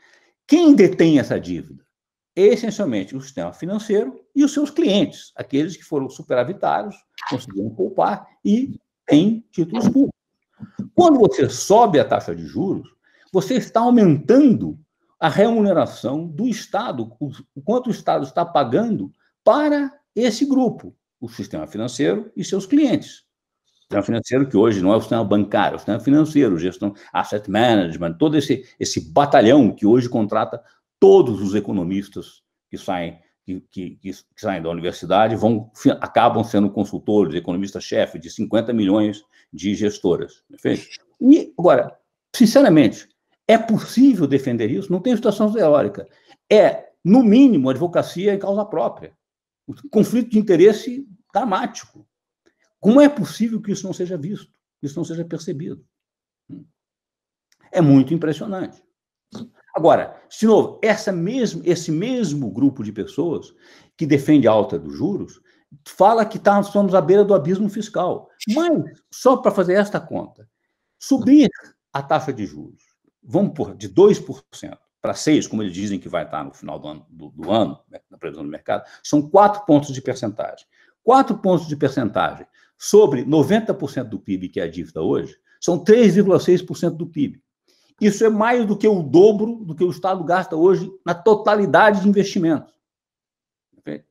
Quem detém essa dívida? Essencialmente o sistema financeiro e os seus clientes, aqueles que foram superavitários, conseguiram poupar e têm títulos públicos. Quando você sobe a taxa de juros, você está aumentando a remuneração do Estado, o quanto o Estado está pagando para esse grupo, o sistema financeiro e seus clientes. O sistema financeiro que hoje não é o sistema bancário, é o sistema financeiro, gestão, asset management, todo esse batalhão que hoje contrata todos os economistas que saem da universidade, acabam sendo consultores, economistas-chefe de 50 milhões de gestoras. Perfeito? E, agora, sinceramente, é possível defender isso? Não tem situação teórica. É, no mínimo, advocacia em causa própria. Um conflito de interesse dramático. Como é possível que isso não seja visto, que isso não seja percebido? É muito impressionante. Agora, de novo, esse mesmo grupo de pessoas que defende a alta dos juros fala que estamos à beira do abismo fiscal. Mas, só para fazer esta conta, subir a taxa de juros, vamos pôr de 2% para 6%, como eles dizem que vai estar no final do ano, na previsão do mercado, são 4 pontos de percentagem. 4 pontos de percentagem sobre 90% do PIB, que é a dívida hoje, são 3,6% do PIB. Isso é mais do que o dobro do que o Estado gasta hoje na totalidade de investimentos. Okay?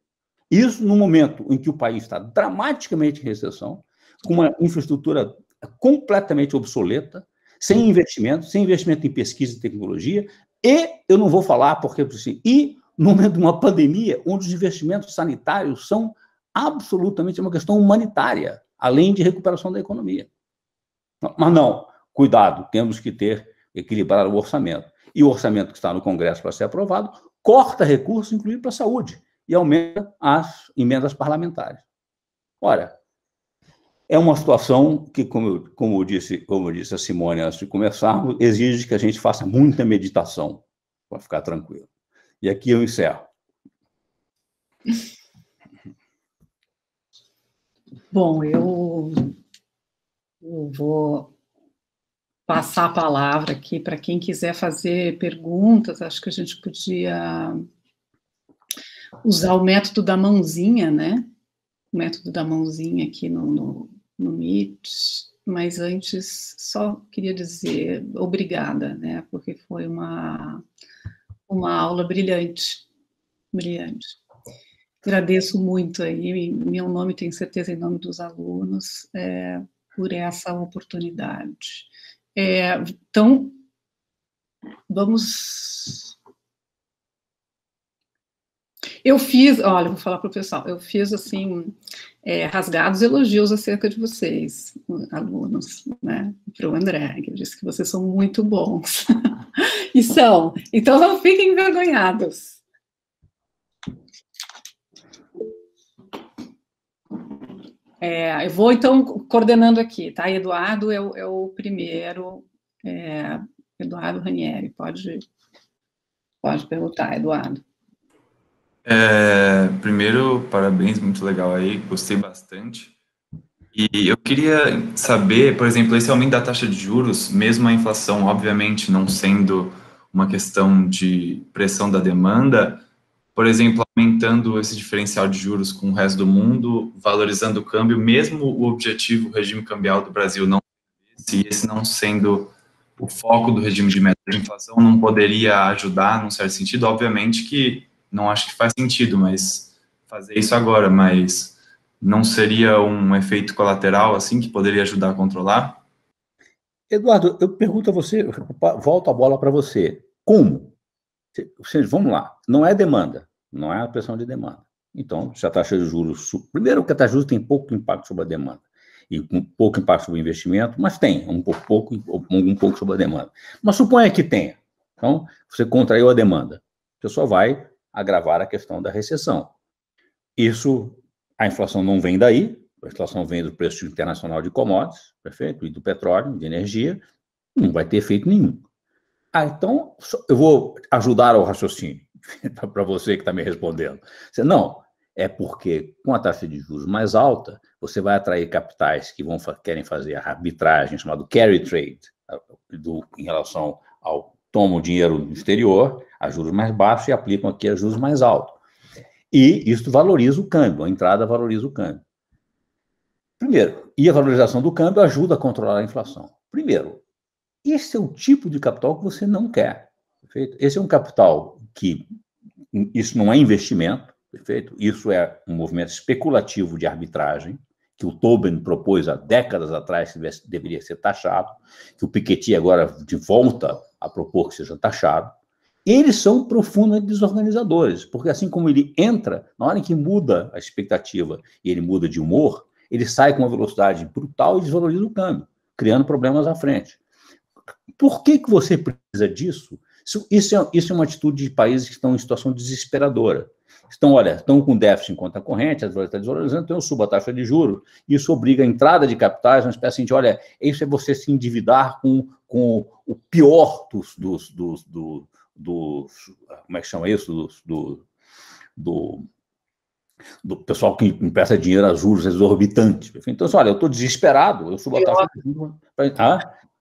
Isso no momento em que o país está dramaticamente em recessão, com uma infraestrutura completamente obsoleta, sem investimento em pesquisa e tecnologia, e eu não vou falar porque assim, e no momento de uma pandemia onde os investimentos sanitários são absolutamente uma questão humanitária, além de recuperação da economia. Mas não, cuidado, temos que equilibrar o orçamento. E o orçamento que está no Congresso para ser aprovado corta recursos, inclusive para a saúde, e aumenta as emendas parlamentares. Ora, é uma situação que, como disse a Simone antes de começarmos, exige que a gente faça muita meditação para ficar tranquilo. E aqui eu encerro. Bom, eu vou passar a palavra aqui para quem quiser fazer perguntas. Acho que a gente podia usar o método da mãozinha, né? O método da mãozinha aqui no Meet. Mas antes, só queria dizer obrigada, né? Porque foi uma aula brilhante, brilhante. Agradeço muito aí, em meu nome, tenho certeza, em nome dos alunos, por essa oportunidade. Então, vamos... Eu fiz, olha, vou falar para o pessoal, eu fiz, assim, rasgados elogios acerca de vocês, alunos, né, para o André, que disse que vocês são muito bons. E são, então não fiquem envergonhados. Eu vou, então, coordenando aqui, tá? Eduardo é o primeiro, Eduardo Ranieri, pode perguntar, Eduardo. Primeiro, parabéns, muito legal aí, gostei bastante. E eu queria saber, por exemplo, esse aumento da taxa de juros, mesmo a inflação, obviamente, não sendo uma questão de pressão da demanda, por exemplo, aumentando esse diferencial de juros com o resto do mundo, valorizando o câmbio, mesmo o objetivo, o regime cambial do Brasil, não, se esse não sendo o foco do regime de meta de inflação, não poderia ajudar, num certo sentido? Obviamente que não acho que faz sentido, mas fazer isso agora, mas não seria um efeito colateral, assim, que poderia ajudar a controlar? Eduardo, eu pergunto a você, volto a bola para você. Como? Vamos lá, não é demanda, não é a pressão de demanda. Então, se a taxa de juros... Primeiro, que a taxa de juros tem pouco impacto sobre a demanda, e pouco impacto sobre o investimento, mas tem um pouco sobre a demanda. Mas suponha que tenha. Então, você contraiu a demanda, você só vai agravar a questão da recessão. Isso, a inflação não vem daí, a inflação vem do preço internacional de commodities, perfeito? E do petróleo, de energia, não vai ter efeito nenhum. Então, eu vou ajudar ao raciocínio, para você que está me respondendo. Não, é porque com a taxa de juros mais alta, você vai atrair capitais que querem fazer a arbitragem, chamado carry trade, em relação ao tomam dinheiro no exterior, a juros mais baixos, e aplicam aqui a juros mais altos. E isso valoriza o câmbio, a entrada valoriza o câmbio. Primeiro, e a valorização do câmbio ajuda a controlar a inflação. Primeiro, esse é o tipo de capital que você não quer, perfeito? Esse é um capital que, isso não é investimento, perfeito? Isso é um movimento especulativo de arbitragem, que o Tobin propôs há décadas atrás que deveria ser taxado, que o Piketty agora de volta a propor que seja taxado. Eles são profundamente desorganizadores, porque assim como ele entra, na hora em que muda a expectativa e ele muda de humor, ele sai com uma velocidade brutal e desvaloriza o câmbio, criando problemas à frente. Por que você precisa disso? Isso é uma atitude de países que estão em situação desesperadora. Estão com déficit em conta corrente, as valores estão desvalorizando, então eu subo a taxa de juros, isso obriga a entrada de capitais, uma espécie de, olha, isso é você se endividar com o pior como é que chama isso? Do pessoal que empresta dinheiro a juros exorbitantes. Então, olha, eu estou desesperado, eu subo a taxa de juros.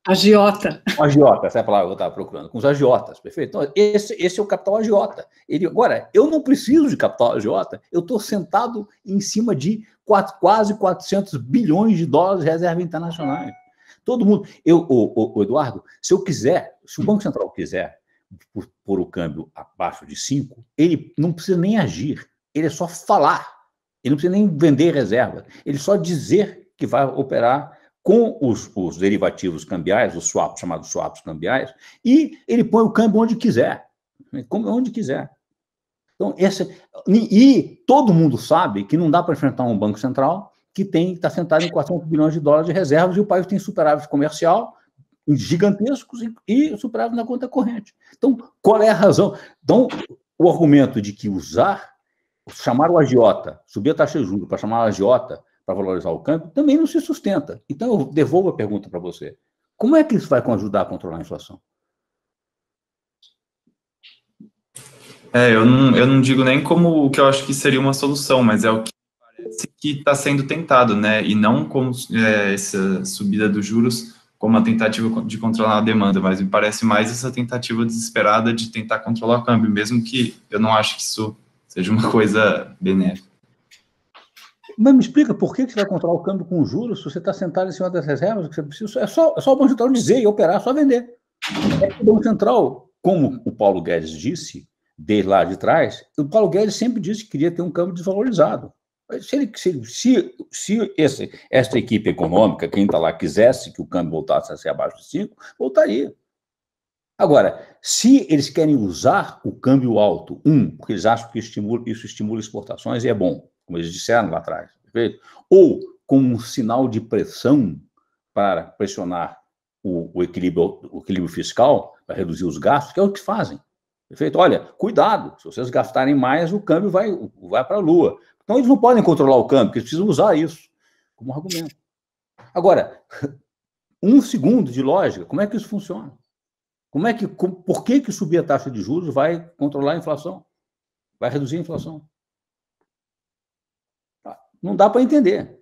Agiota. Agiota, essa é a palavra que eu estava procurando, com os agiotas, perfeito? Então, esse é o capital agiota. Agora, eu não preciso de capital agiota, eu estou sentado em cima de quase 400 bilhões de dólares de reserva internacionais. Todo mundo... Eduardo, se o Banco Central quiser pôr o câmbio abaixo de 5, ele não precisa nem agir, ele é só falar, ele não precisa nem vender reserva, ele só dizer que vai operar com os derivativos cambiais, os swaps, chamados swaps cambiais, e ele põe o câmbio onde quiser. Então, e todo mundo sabe que não dá para enfrentar um Banco Central que está sentado em 400 bilhões de dólares de reservas e o país tem superávit comercial gigantescos e superávit na conta corrente. Então, qual é a razão? Então, o argumento de que chamar o agiota, subir a taxa de juros para chamar o agiota para valorizar o câmbio, também não se sustenta. Então, eu devolvo a pergunta para você. Como é que isso vai ajudar a controlar a inflação? Eu não digo nem como o que eu acho que seria uma solução, mas é o que parece que está sendo tentado, né? E não como essa subida dos juros como uma tentativa de controlar a demanda, mas me parece mais essa tentativa desesperada de tentar controlar o câmbio, mesmo que eu não acho que isso seja uma coisa benéfica. Mas me explica por que você vai controlar o câmbio com juros se você está sentado em cima das reservas, que você precisa, é só o Banco Central dizer e operar, só vender. O Banco Central, como o Paulo Guedes disse, desde lá de trás, o Paulo Guedes sempre disse que queria ter um câmbio desvalorizado. Se esta equipe econômica, quem está lá, quisesse que o câmbio voltasse a ser abaixo de 5, voltaria. Agora, se eles querem usar o câmbio alto, porque eles acham que isso estimula exportações e é bom, como eles disseram lá atrás, perfeito? Ou como um sinal de pressão para pressionar o equilíbrio fiscal, para reduzir os gastos, que é o que fazem. Perfeito? Olha, cuidado, se vocês gastarem mais, o câmbio vai para a lua. Então, eles não podem controlar o câmbio, porque eles precisam usar isso como argumento. Agora, 1 segundo de lógica, como é que isso funciona? Por que subir a taxa de juros vai controlar a inflação? Vai reduzir a inflação? Não dá para entender.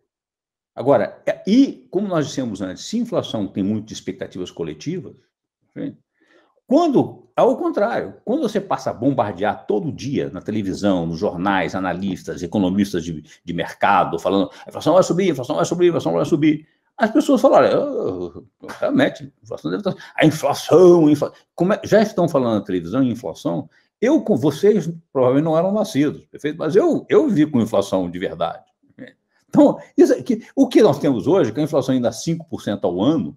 Agora, e como nós dissemos antes, se a inflação tem muitas expectativas coletivas, ao contrário, quando você passa a bombardear todo dia na televisão, nos jornais, analistas, economistas de mercado, falando a inflação vai subir, a inflação vai subir, a inflação vai subir, as pessoas falam, olha, realmente, a inflação, já estão falando na televisão em inflação, vocês provavelmente não eram nascidos, perfeito? Mas eu vi com inflação de verdade. Então, o que nós temos hoje, com a inflação ainda 5% ao ano,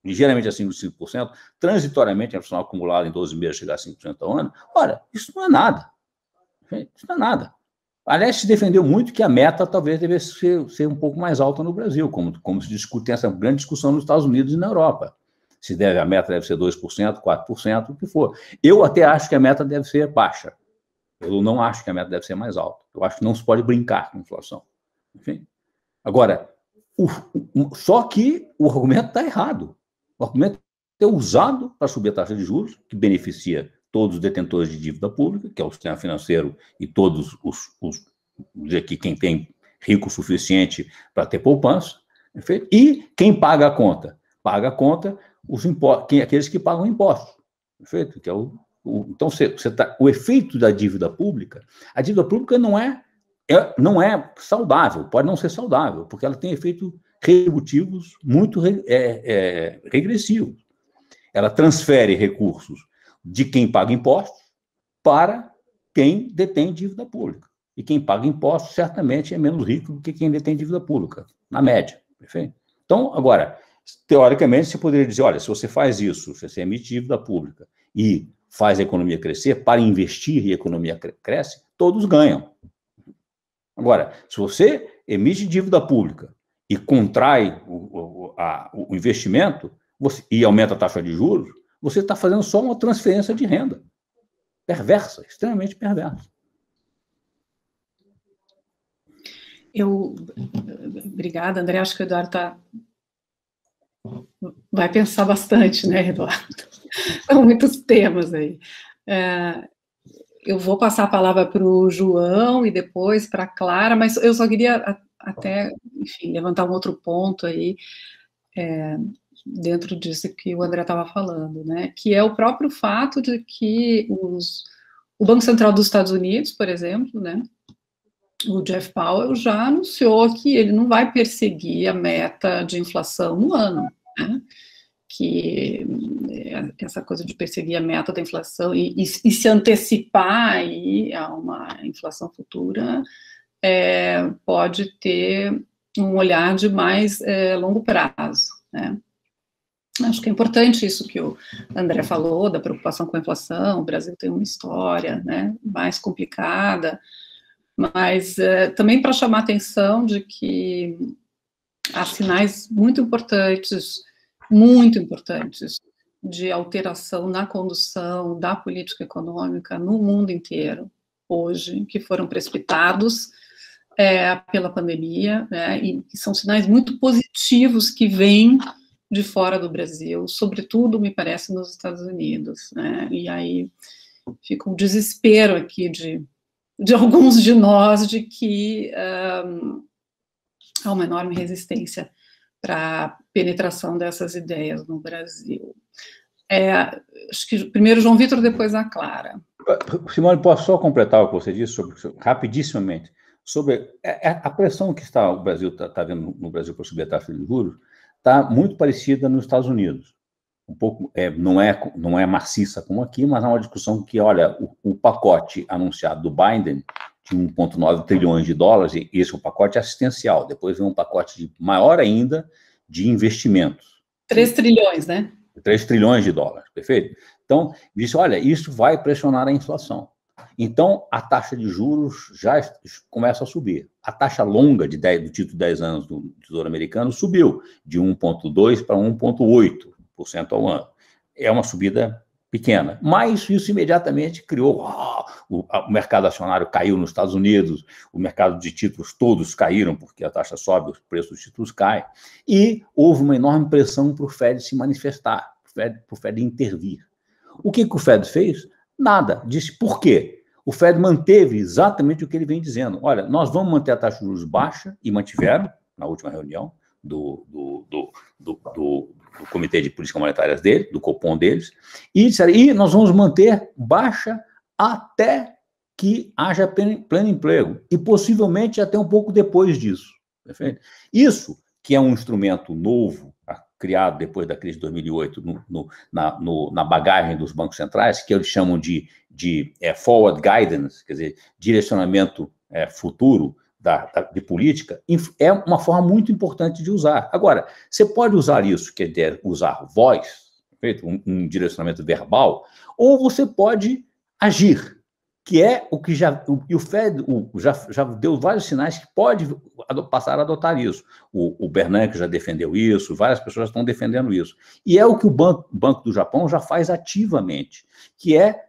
ligeiramente acima de 5%, transitoriamente a inflação acumulada em 12 meses chegar a 5% ao ano, olha, isso não é nada. Isso não é nada. Aliás, se defendeu muito que a meta talvez devesse ser um pouco mais alta no Brasil, como se discute, tem essa grande discussão nos Estados Unidos e na Europa. Se a meta deve ser 2%, 4%, o que for. Eu até acho que a meta deve ser baixa. Eu não acho que a meta deve ser mais alta. Eu acho que não se pode brincar com a inflação. Enfim. Agora, só que o argumento está errado. O argumento é usado para subir a taxa de juros, que beneficia todos os detentores de dívida pública, que é o sistema financeiro e todos dizer que quem tem rico o suficiente para ter poupança, perfeito? E quem paga a conta? Paga a conta aqueles que pagam impostos, perfeito? Que é então, o efeito da dívida pública, a dívida pública não é saudável, pode não ser saudável, porque ela tem efeitos retributivos muito regressivos. Ela transfere recursos de quem paga impostos para quem detém dívida pública. E quem paga impostos certamente é menos rico do que quem detém dívida pública, na média. Perfeito? Então, agora, teoricamente, você poderia dizer, olha, se você faz isso, se você emite dívida pública e faz a economia crescer, para investir e a economia cresce, todos ganham. Agora, se você emite dívida pública e contrai o investimento e aumenta a taxa de juros, você está fazendo só uma transferência de renda. Perversa, extremamente perversa. Obrigada, André. Acho que o Eduardo vai pensar bastante, né, Eduardo? São muitos temas aí. Eu vou passar a palavra para o João e depois para a Clara, mas eu só queria até, enfim, levantar um outro ponto aí, dentro disso que o André estava falando, né, que é o próprio fato de que o Banco Central dos Estados Unidos, por exemplo, né, o Jeff Powell já anunciou que ele não vai perseguir a meta de inflação no ano, né, que essa coisa de perseguir a meta da inflação e se antecipar aí a uma inflação futura pode ter um olhar de mais longo prazo, né. Acho que é importante isso que o André falou, da preocupação com a inflação. O Brasil tem uma história, né, mais complicada, mas também para chamar a atenção de que há sinais muito importantes de alteração na condução da política econômica no mundo inteiro, hoje, que foram precipitados pela pandemia, né, e são sinais muito positivos que vêm de fora do Brasil, sobretudo, me parece, nos Estados Unidos, né, e aí fica um desespero aqui de alguns de nós de que há uma enorme resistência para a penetração dessas ideias no Brasil. Acho que primeiro João Vitor, depois a Clara. Simone, posso só completar o que você disse, rapidissimamente, sobre a pressão que o Brasil está vendo no Brasil para subir a taxa de juros, está muito parecida nos Estados Unidos. Um pouco, não é maciça como aqui, mas há uma discussão que, olha, o pacote anunciado do Biden de 1,9 trilhões de dólares, e esse é o pacote assistencial, depois vem um pacote maior ainda de investimentos. 3 trilhões, né? 3 trilhões de dólares, perfeito? Então, disse, olha, isso vai pressionar a inflação. Então, a taxa de juros já começa a subir. A taxa longa do título de 10 anos do Tesouro Americano subiu de 1,2% para 1,8% ao ano. É uma subida pequena, mas isso imediatamente criou... o mercado acionário caiu nos Estados Unidos, o mercado de títulos todos caíram, porque a taxa sobe, os preços dos títulos caem, e houve uma enorme pressão para o Fed se manifestar, para o Fed intervir. O que o Fed fez? Nada. Disse por quê? O Fed manteve exatamente o que ele vem dizendo. Olha, nós vamos manter a taxa de juros baixa, e mantiveram, na última reunião do Comitê de Política Monetária dele, do Copom deles, e disseram, e nós vamos manter baixa até que haja pleno emprego, e possivelmente até um pouco depois disso. Perfeito? Isso, que é um instrumento novo, criado depois da crise de 2008, na bagagem dos bancos centrais, que eles chamam de forward guidance, quer dizer, direcionamento futuro de política, é uma forma muito importante de usar. Agora, você pode usar isso, quer dizer, usar voz, um direcionamento verbal, ou você pode agir, que é o que o FED já deu vários sinais que pode passar a adotar isso. O Bernanke já defendeu isso, várias pessoas estão defendendo isso. E é o que o Banco do Japão já faz ativamente, que é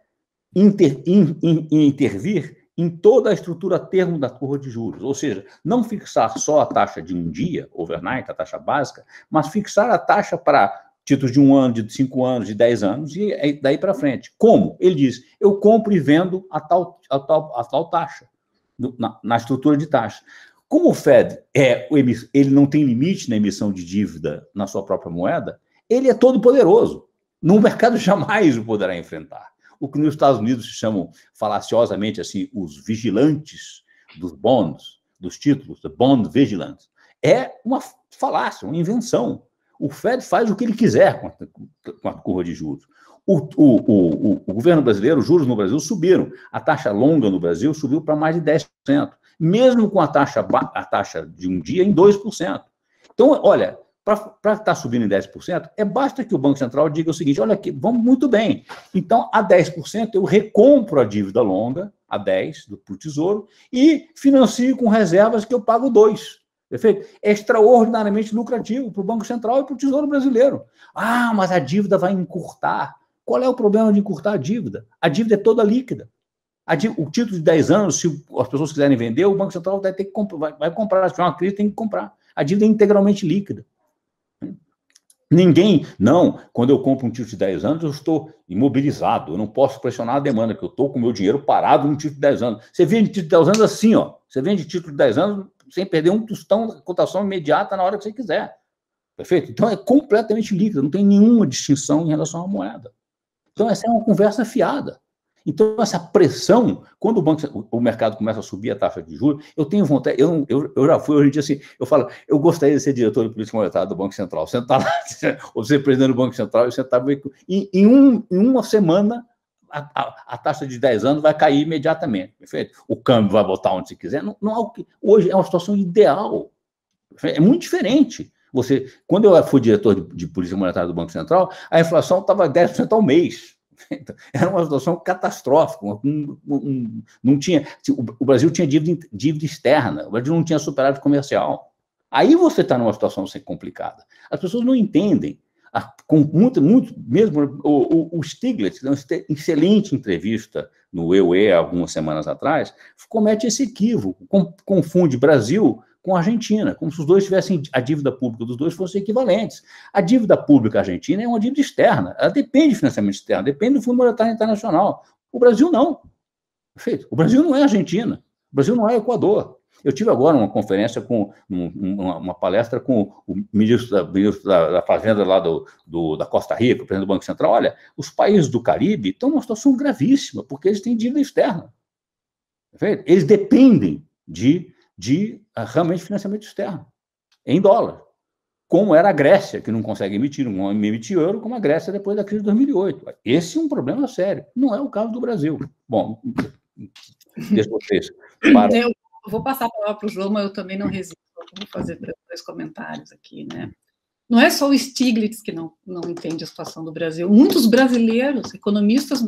intervir em toda a estrutura termo da curva de juros, ou seja, não fixar só a taxa de um dia, overnight, a taxa básica, mas fixar a taxa para títulos de 1 ano, de 5 anos, de 10 anos, e daí para frente. Como? Ele diz, eu compro e vendo a tal taxa, na estrutura de taxa. Como o Fed ele não tem limite na emissão de dívida na sua própria moeda, ele é todo poderoso. No mercado jamais o poderá enfrentar. O que nos Estados Unidos se chamam falaciosamente assim, os vigilantes dos bonds, dos títulos, the bond vigilance, é uma falácia, uma invenção. O Fed faz o que ele quiser com a curva de juros. O governo brasileiro, os juros no Brasil subiram. A taxa longa no Brasil subiu para mais de 10%, mesmo com a taxa de um dia em 2%. Então, olha, para estar subindo em 10%, basta que o Banco Central diga o seguinte, olha aqui, vamos muito bem. Então, a 10% eu recompro a dívida longa, a 10% para o Tesouro, e financio com reservas que eu pago 2%. Perfeito? É extraordinariamente lucrativo para o Banco Central e para o Tesouro Brasileiro. Ah, mas a dívida vai encurtar. Qual é o problema de encurtar a dívida? A dívida é toda líquida. O título de 10 anos, se as pessoas quiserem vender, o Banco Central vai ter que vai comprar. Se tiver uma crise, tem que comprar. A dívida é integralmente líquida. Quando eu compro um título de 10 anos, eu estou imobilizado, eu não posso pressionar a demanda, porque eu estou com o meu dinheiro parado num título de 10 anos. Você vende título de 10 anos assim, ó. Você vende título de 10 anos sem perder um tostão, cotação imediata na hora que você quiser. Perfeito? Então, é completamente líquido, não tem nenhuma distinção em relação à moeda. Então, essa é uma conversa fiada. Então, essa pressão, quando o mercado começa a subir a taxa de juros, eu tenho vontade, eu já fui hoje em dia assim, eu falo, eu gostaria de ser diretor de política monetária do Banco Central, sentar lá, ou ser presidente do Banco Central, e sentar, em uma semana, a taxa de 10 anos vai cair imediatamente, perfeito? O câmbio vai botar onde você quiser, hoje é uma situação ideal, é muito diferente. Quando eu fui diretor de política monetária do Banco Central, a inflação estava 10% ao mês. Era uma situação catastrófica. Não tinha, o Brasil tinha dívida externa, o Brasil não tinha superávit comercial. Aí você está numa situação complicada. As pessoas não entendem. Com muito, mesmo o Stiglitz, uma excelente entrevista no EUE algumas semanas atrás, comete esse equívoco, confunde Brasil com a Argentina, como se os dois tivessem, a dívida pública dos dois fossem equivalentes. A dívida pública argentina é uma dívida externa, ela depende de financiamento externo, depende do Fundo Monetário Internacional. O Brasil não. Perfeito? O Brasil não é Argentina, o Brasil não é Equador. Eu tive agora uma conferência, uma palestra com o ministro da Fazenda lá da Costa Rica, o presidente do Banco Central. Olha, os países do Caribe estão numa situação gravíssima, porque eles têm dívida externa. Perfeito? Eles dependem de realmente financiamento externo, em dólar. Como era a Grécia, que não consegue emitir euro, como a Grécia depois da crise de 2008. Esse é um problema sério. Não é o caso do Brasil. Bom, deixa vocês. Eu vou passar a palavra para o João, mas eu também não resisto. Vou fazer 2 comentários aqui, né? Não é só o Stiglitz que não entende a situação do Brasil. Muitos brasileiros, economistas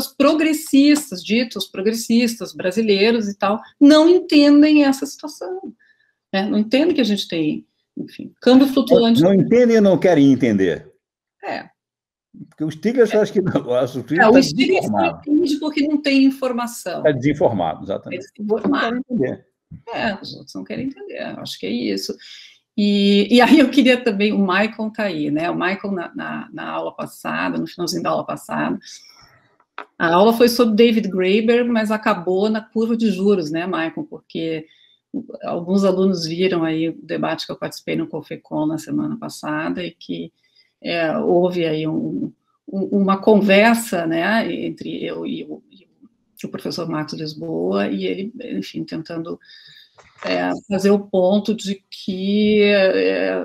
progressistas, ditos progressistas brasileiros e tal, não entendem essa situação. Né? Não entendem que a gente tem, enfim, câmbio flutuante. Não entendem e não querem entender. Porque o Stiglitz, eu acho que não. O Stiglitz não entende porque não tem informação. É desinformado, exatamente. É desinformado. Não querem entender. Os outros não querem entender. Acho que é isso. E aí eu queria também, o Michael está aí, né? O Michael, na aula passada, no finalzinho da aula passada, a aula foi sobre David Graeber, mas acabou na curva de juros, né, Michael? Porque alguns alunos viram aí o debate que eu participei no Cofecon na semana passada e que houve aí uma conversa, né, entre eu e o professor Marcos Lisboa, e ele, enfim, tentando fazer o ponto de que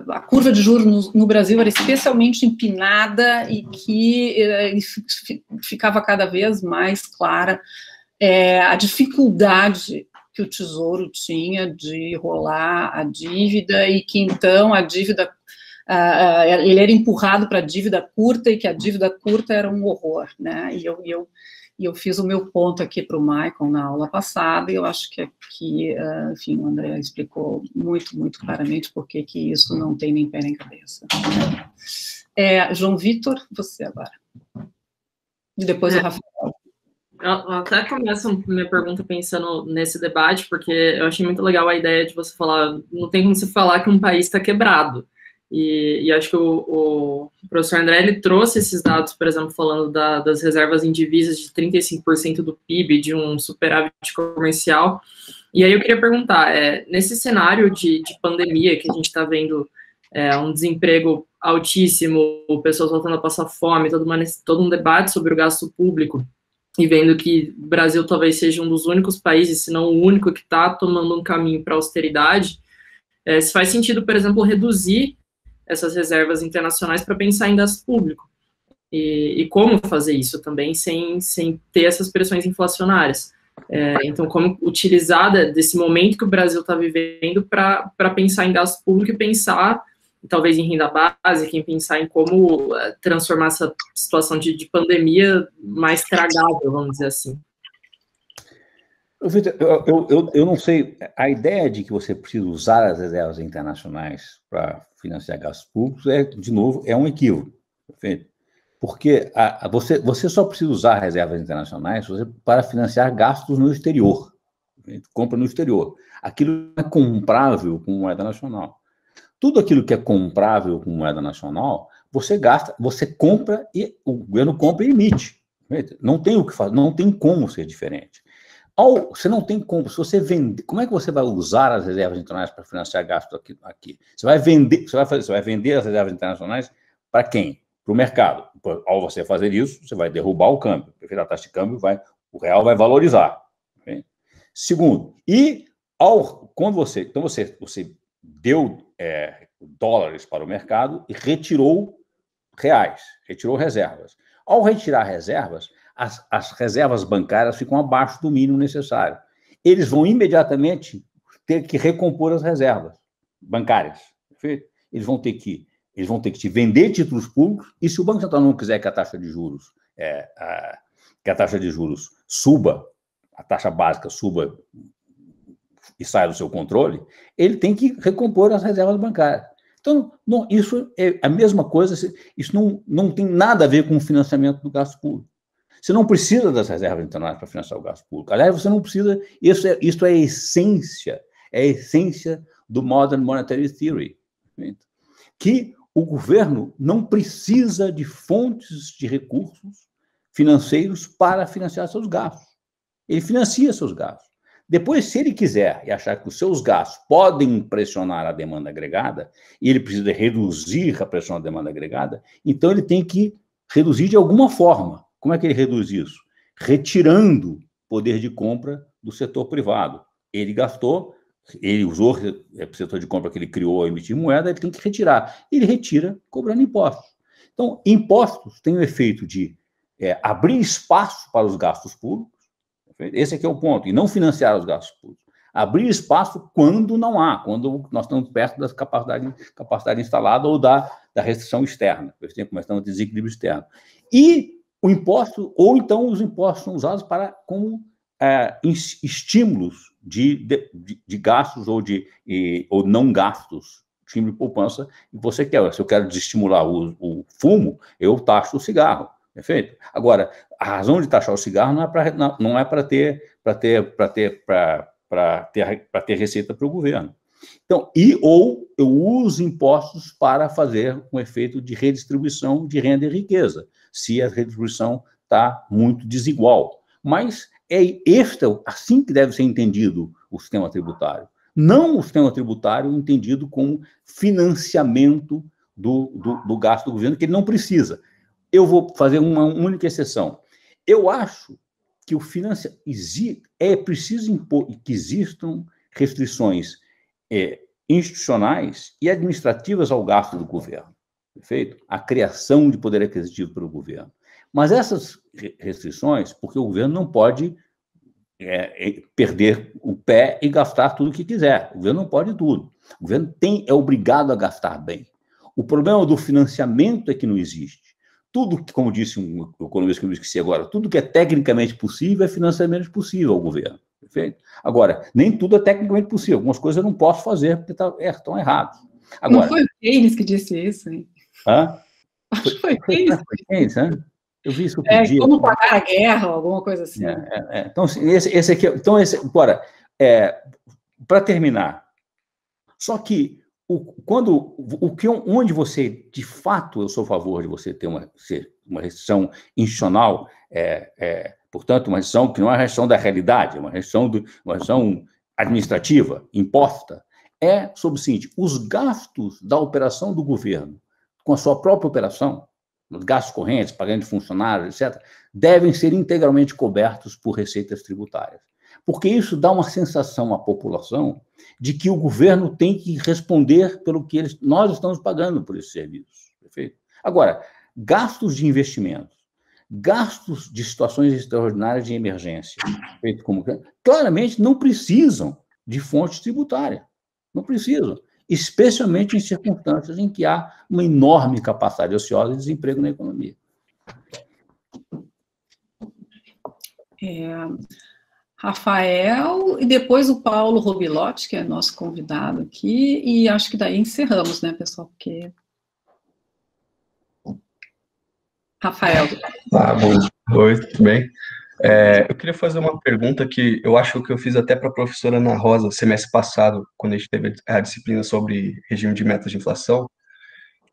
a curva de juros no Brasil era especialmente empinada e que ficava cada vez mais clara a dificuldade que o Tesouro tinha de rolar a dívida e que, então, a dívida... ele era empurrado para a dívida curta e que a dívida curta era um horror, né? E eu fiz o meu ponto aqui para o Michael na aula passada, e eu acho que aqui, enfim, o André explicou muito, muito claramente por que isso não tem nem pé nem cabeça. João Vitor, você agora. E depois o Rafael. Eu até começo minha pergunta pensando nesse debate, porque eu achei muito legal a ideia de você falar, não tem como você falar que um país está quebrado. E acho que o professor André, ele trouxe esses dados, por exemplo, falando das reservas em divisas de 35% do PIB, de um superávit comercial. E aí eu queria perguntar, nesse cenário de pandemia que a gente está vendo, um desemprego altíssimo, pessoas voltando a passar fome, todo um debate sobre o gasto público, e vendo que o Brasil talvez seja um dos únicos países, se não o único, que está tomando um caminho para a austeridade, se faz sentido, por exemplo, reduzir essas reservas internacionais para pensar em gasto público, e como fazer isso também sem ter essas pressões inflacionárias. Então, como utilizar desse momento que o Brasil está vivendo para pensar em gasto público e pensar, talvez, em renda básica, em pensar em como transformar essa situação de pandemia mais tragável, vamos dizer assim. Victor, eu não sei, a ideia de que você precisa usar as reservas internacionais para financiar gastos públicos, de novo, é um equívoco, perfeito? Porque você só precisa usar reservas internacionais para financiar gastos no exterior, compra no exterior. Aquilo é comprável com moeda nacional. Tudo aquilo que é comprável com moeda nacional, você gasta, você compra e o governo compra e emite. Não tem o que fazer, não tem como ser diferente. Você não tem como, se você vender, como é que você vai usar as reservas internacionais para financiar gastos aqui? Você vai vender as reservas internacionais para quem? Para o mercado. Ao você fazer isso, você vai derrubar o câmbio. A taxa de câmbio o real vai valorizar. Okay? Segundo, quando você deu dólares para o mercado e retirou reais, retirou reservas. Ao retirar reservas, as reservas bancárias ficam abaixo do mínimo necessário. Eles vão imediatamente ter que recompor as reservas bancárias. Perfeito? Eles vão ter que te vender títulos públicos, e se o Banco Central não quiser que a taxa de juros suba, a taxa básica suba e saia do seu controle, ele tem que recompor as reservas bancárias. Então, isso é a mesma coisa, isso não tem nada a ver com o financiamento do gasto público. Você não precisa das reservas internacionais para financiar o gasto público. Aliás, você não precisa, isso é a essência do Modern Monetary Theory, que o governo não precisa de fontes de recursos financeiros para financiar seus gastos. Ele financia seus gastos. Depois, se ele quiser e achar que os seus gastos podem pressionar a demanda agregada, e ele precisa reduzir a pressão da demanda agregada, então ele tem que reduzir de alguma forma. Como é que ele reduz isso? Retirando poder de compra do setor privado. Ele gastou, ele usou o setor de compra que ele criou a emitir moeda, ele tem que retirar. Ele retira cobrando impostos. Então, impostos têm o efeito de abrir espaço para os gastos públicos. Esse aqui é o ponto, e não financiar os gastos públicos. Abrir espaço quando não há, quando nós estamos perto da capacidade instalada ou da restrição externa, por exemplo, nós estamos em desequilíbrio externo. E o imposto, ou então os impostos são usados como estímulos de gastos ou não gastos, estímulo de poupança, e você quer. Se eu quero desestimular o fumo, eu taxo o cigarro. Perfeito? Agora, a razão de taxar o cigarro não é para ter receita para o governo. Então, ou eu uso impostos para fazer um efeito de redistribuição de renda e riqueza, se a redistribuição está muito desigual. Mas assim que deve ser entendido o sistema tributário. Não o sistema tributário entendido como financiamento do gasto do governo, que ele não precisa. Eu vou fazer uma única exceção. Eu acho que é preciso impor que existam restrições institucionais e administrativas ao gasto do governo, perfeito? A criação de poder aquisitivo pelo governo. Mas essas restrições, porque o governo não pode perder o pé e gastar tudo o que quiser. O governo não pode tudo. O governo é obrigado a gastar bem. O problema do financiamento é que não existe. Tudo, como disse um economista que eu me esqueci agora, tudo que é tecnicamente possível é financeiramente possível ao governo. Perfeito? Agora, nem tudo é tecnicamente possível. Algumas coisas eu não posso fazer porque estão erradas. Agora, não foi o Keynes que disse isso, hein? Acho que foi o Keynes. Né? Eu vi isso outro dia. Como pagar a guerra, ou alguma coisa assim. Então, esse aqui... Então, agora, para terminar, só que onde você, de fato, eu sou a favor de você ter uma restrição institucional, portanto, uma restrição que não é uma restrição da realidade, é uma restrição administrativa, imposta, sobre o seguinte: os gastos da operação do governo, com a sua própria operação, os gastos correntes, pagamento de funcionários, etc., devem ser integralmente cobertos por receitas tributárias. Porque isso dá uma sensação à população de que o governo tem que responder pelo que nós estamos pagando por esses serviços. Perfeito? Agora, gastos de investimento, gastos de situações extraordinárias de emergência, claramente não precisam de fonte tributária. Não precisam. Especialmente em circunstâncias em que há uma enorme capacidade ociosa e desemprego na economia. Rafael, e depois o Paulo Robilotti, que é nosso convidado aqui, e acho que daí encerramos, né, pessoal? Porque... Rafael. Oi, tudo bem? Eu queria fazer uma pergunta que eu acho que eu fiz até para a professora Ana Rosa, semestre passado, quando a gente teve a disciplina sobre regime de metas de inflação,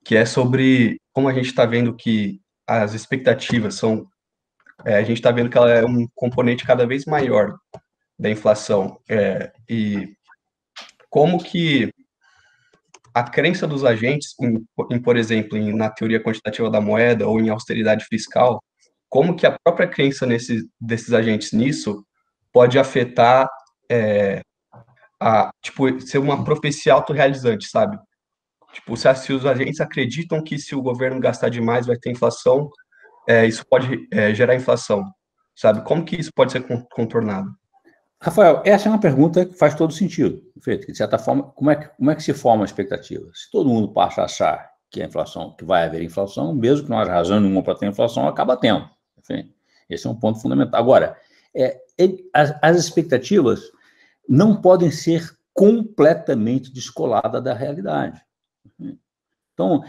que é sobre como a gente está vendo que as expectativas são... a gente está vendo que ela é um componente cada vez maior da inflação. E como que a crença dos agentes, por exemplo, na teoria quantitativa da moeda ou em austeridade fiscal, como que a própria crença desses agentes nisso pode afetar, ser uma profecia autorrealizante, sabe? Tipo, se os agentes acreditam que se o governo gastar demais vai ter inflação, isso pode gerar inflação, sabe? Como que isso pode ser contornado? Rafael, essa é uma pergunta que faz todo sentido. Perfeito? De certa forma, como é que se forma a expectativa? Se todo mundo passa a achar que que vai haver inflação, mesmo que não haja razão nenhuma para ter inflação, acaba tendo. Perfeito? Esse é um ponto fundamental. Agora, as expectativas não podem ser completamente descoladas da realidade. Então,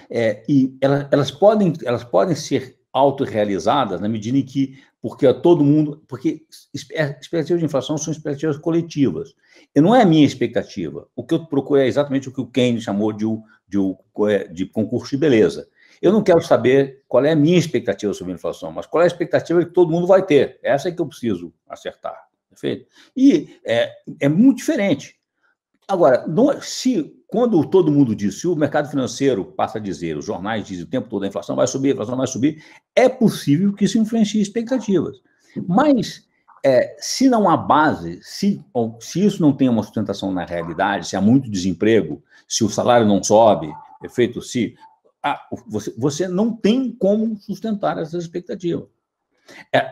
elas podem ser autorrealizadas na medida em que, porque expectativas de inflação são expectativas coletivas. E não é a minha expectativa. O que eu procuro é exatamente o que o Keynes chamou de concurso de beleza. Eu não quero saber qual é a minha expectativa sobre a inflação, mas qual é a expectativa que todo mundo vai ter. Essa é que eu preciso acertar. Perfeito? E é muito diferente. Agora, quando todo mundo diz, se o mercado financeiro passa a dizer, os jornais dizem o tempo todo, a inflação vai subir, é possível que isso influencie expectativas. Mas, se não há base, se isso não tem uma sustentação na realidade, se há muito desemprego, se o salário não sobe, perfeito? Você não tem como sustentar essas expectativas.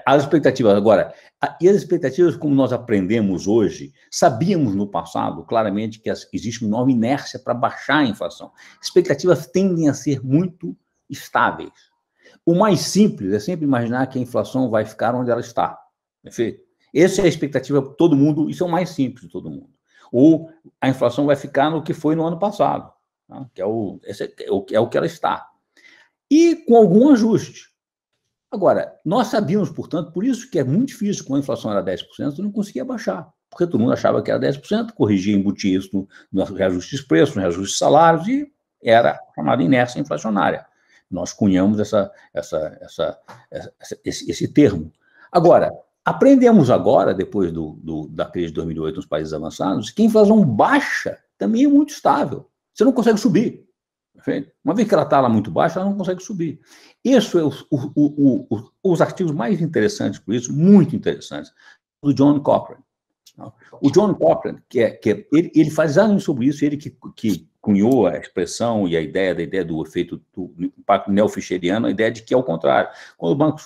As expectativas, agora, e as expectativas, como nós aprendemos hoje, sabíamos no passado, claramente, que existe uma enorme inércia para baixar a inflação. Expectativas tendem a ser muito estáveis. O mais simples é sempre imaginar que a inflação vai ficar onde ela está. Perfeito? Essa é a expectativa de todo mundo, isso é o mais simples de todo mundo. Ou a inflação vai ficar no que foi no ano passado, tá? Que é o que ela está. E com algum ajuste. Agora, nós sabíamos, portanto, por isso que é muito difícil, quando a inflação era 10%, você não conseguia baixar, porque todo mundo achava que era 10%, corrigia, embutia isso no reajuste de preços, no reajuste de salários, e era a chamada inércia inflacionária. Nós cunhamos esse termo. Agora, aprendemos agora, depois da crise de 2008 nos países avançados, que a inflação baixa também é muito estável. Você não consegue subir. Perfeito? Uma vez que ela está lá muito baixa, ela não consegue subir. Isso é os artigos mais interessantes por isso, muito interessantes, do John Cochrane. O John Cochrane, ele faz exatamente sobre isso, ele que cunhou a expressão e a ideia do efeito do impacto neo-fischeriano, a ideia de que, ao contrário, quando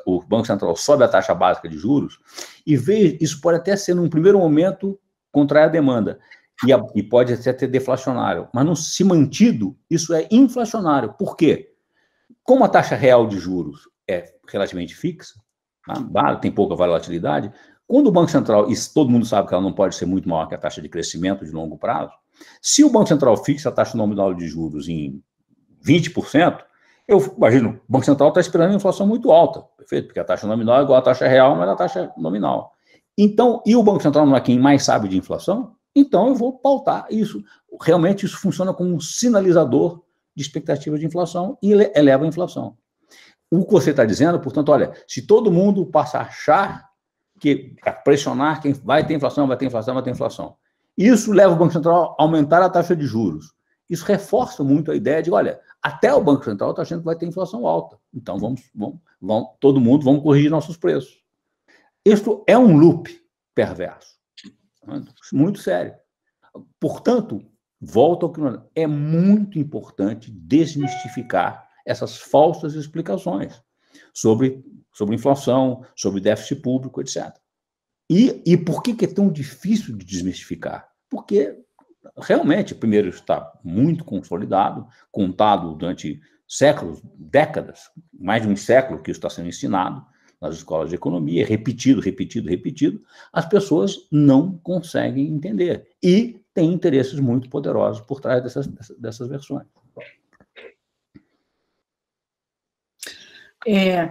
o Banco Central sobe a taxa básica de juros, e vê, isso pode até ser, num primeiro momento, contrair a demanda, e pode até ser deflacionário, mas, não se mantido, isso é inflacionário. Por quê? Como a taxa real de juros é relativamente fixa, tá? Tem pouca volatilidade, quando o Banco Central, e todo mundo sabe que ela não pode ser muito maior que a taxa de crescimento de longo prazo, se o Banco Central fixa a taxa nominal de juros em 20%, eu imagino, o Banco Central está esperando uma inflação muito alta, perfeito? Porque a taxa nominal é igual à taxa real, mas a taxa nominal. Então, e o Banco Central não é quem mais sabe de inflação? Então, eu vou pautar isso. Realmente, isso funciona como um sinalizador de expectativa de inflação e eleva a inflação. O que você está dizendo, portanto, olha, se todo mundo passa a achar que a pressionar quem vai ter inflação, vai ter inflação, vai ter inflação. Isso leva o Banco Central a aumentar a taxa de juros. Isso reforça muito a ideia de, olha, até o Banco Central está achando que vai ter inflação alta. Então, todo mundo, vamos corrigir nossos preços. Isto é um loop perverso. Muito sério. Portanto, volto ao que é muito importante desmistificar essas falsas explicações sobre inflação, sobre déficit público, etc. E por que é tão difícil de desmistificar? Porque, realmente, primeiro, está muito consolidado, contado durante séculos, décadas, mais de um século que isso está sendo ensinado nas escolas de economia, repetido, as pessoas não conseguem entender. E tem interesses muito poderosos por trás dessas versões.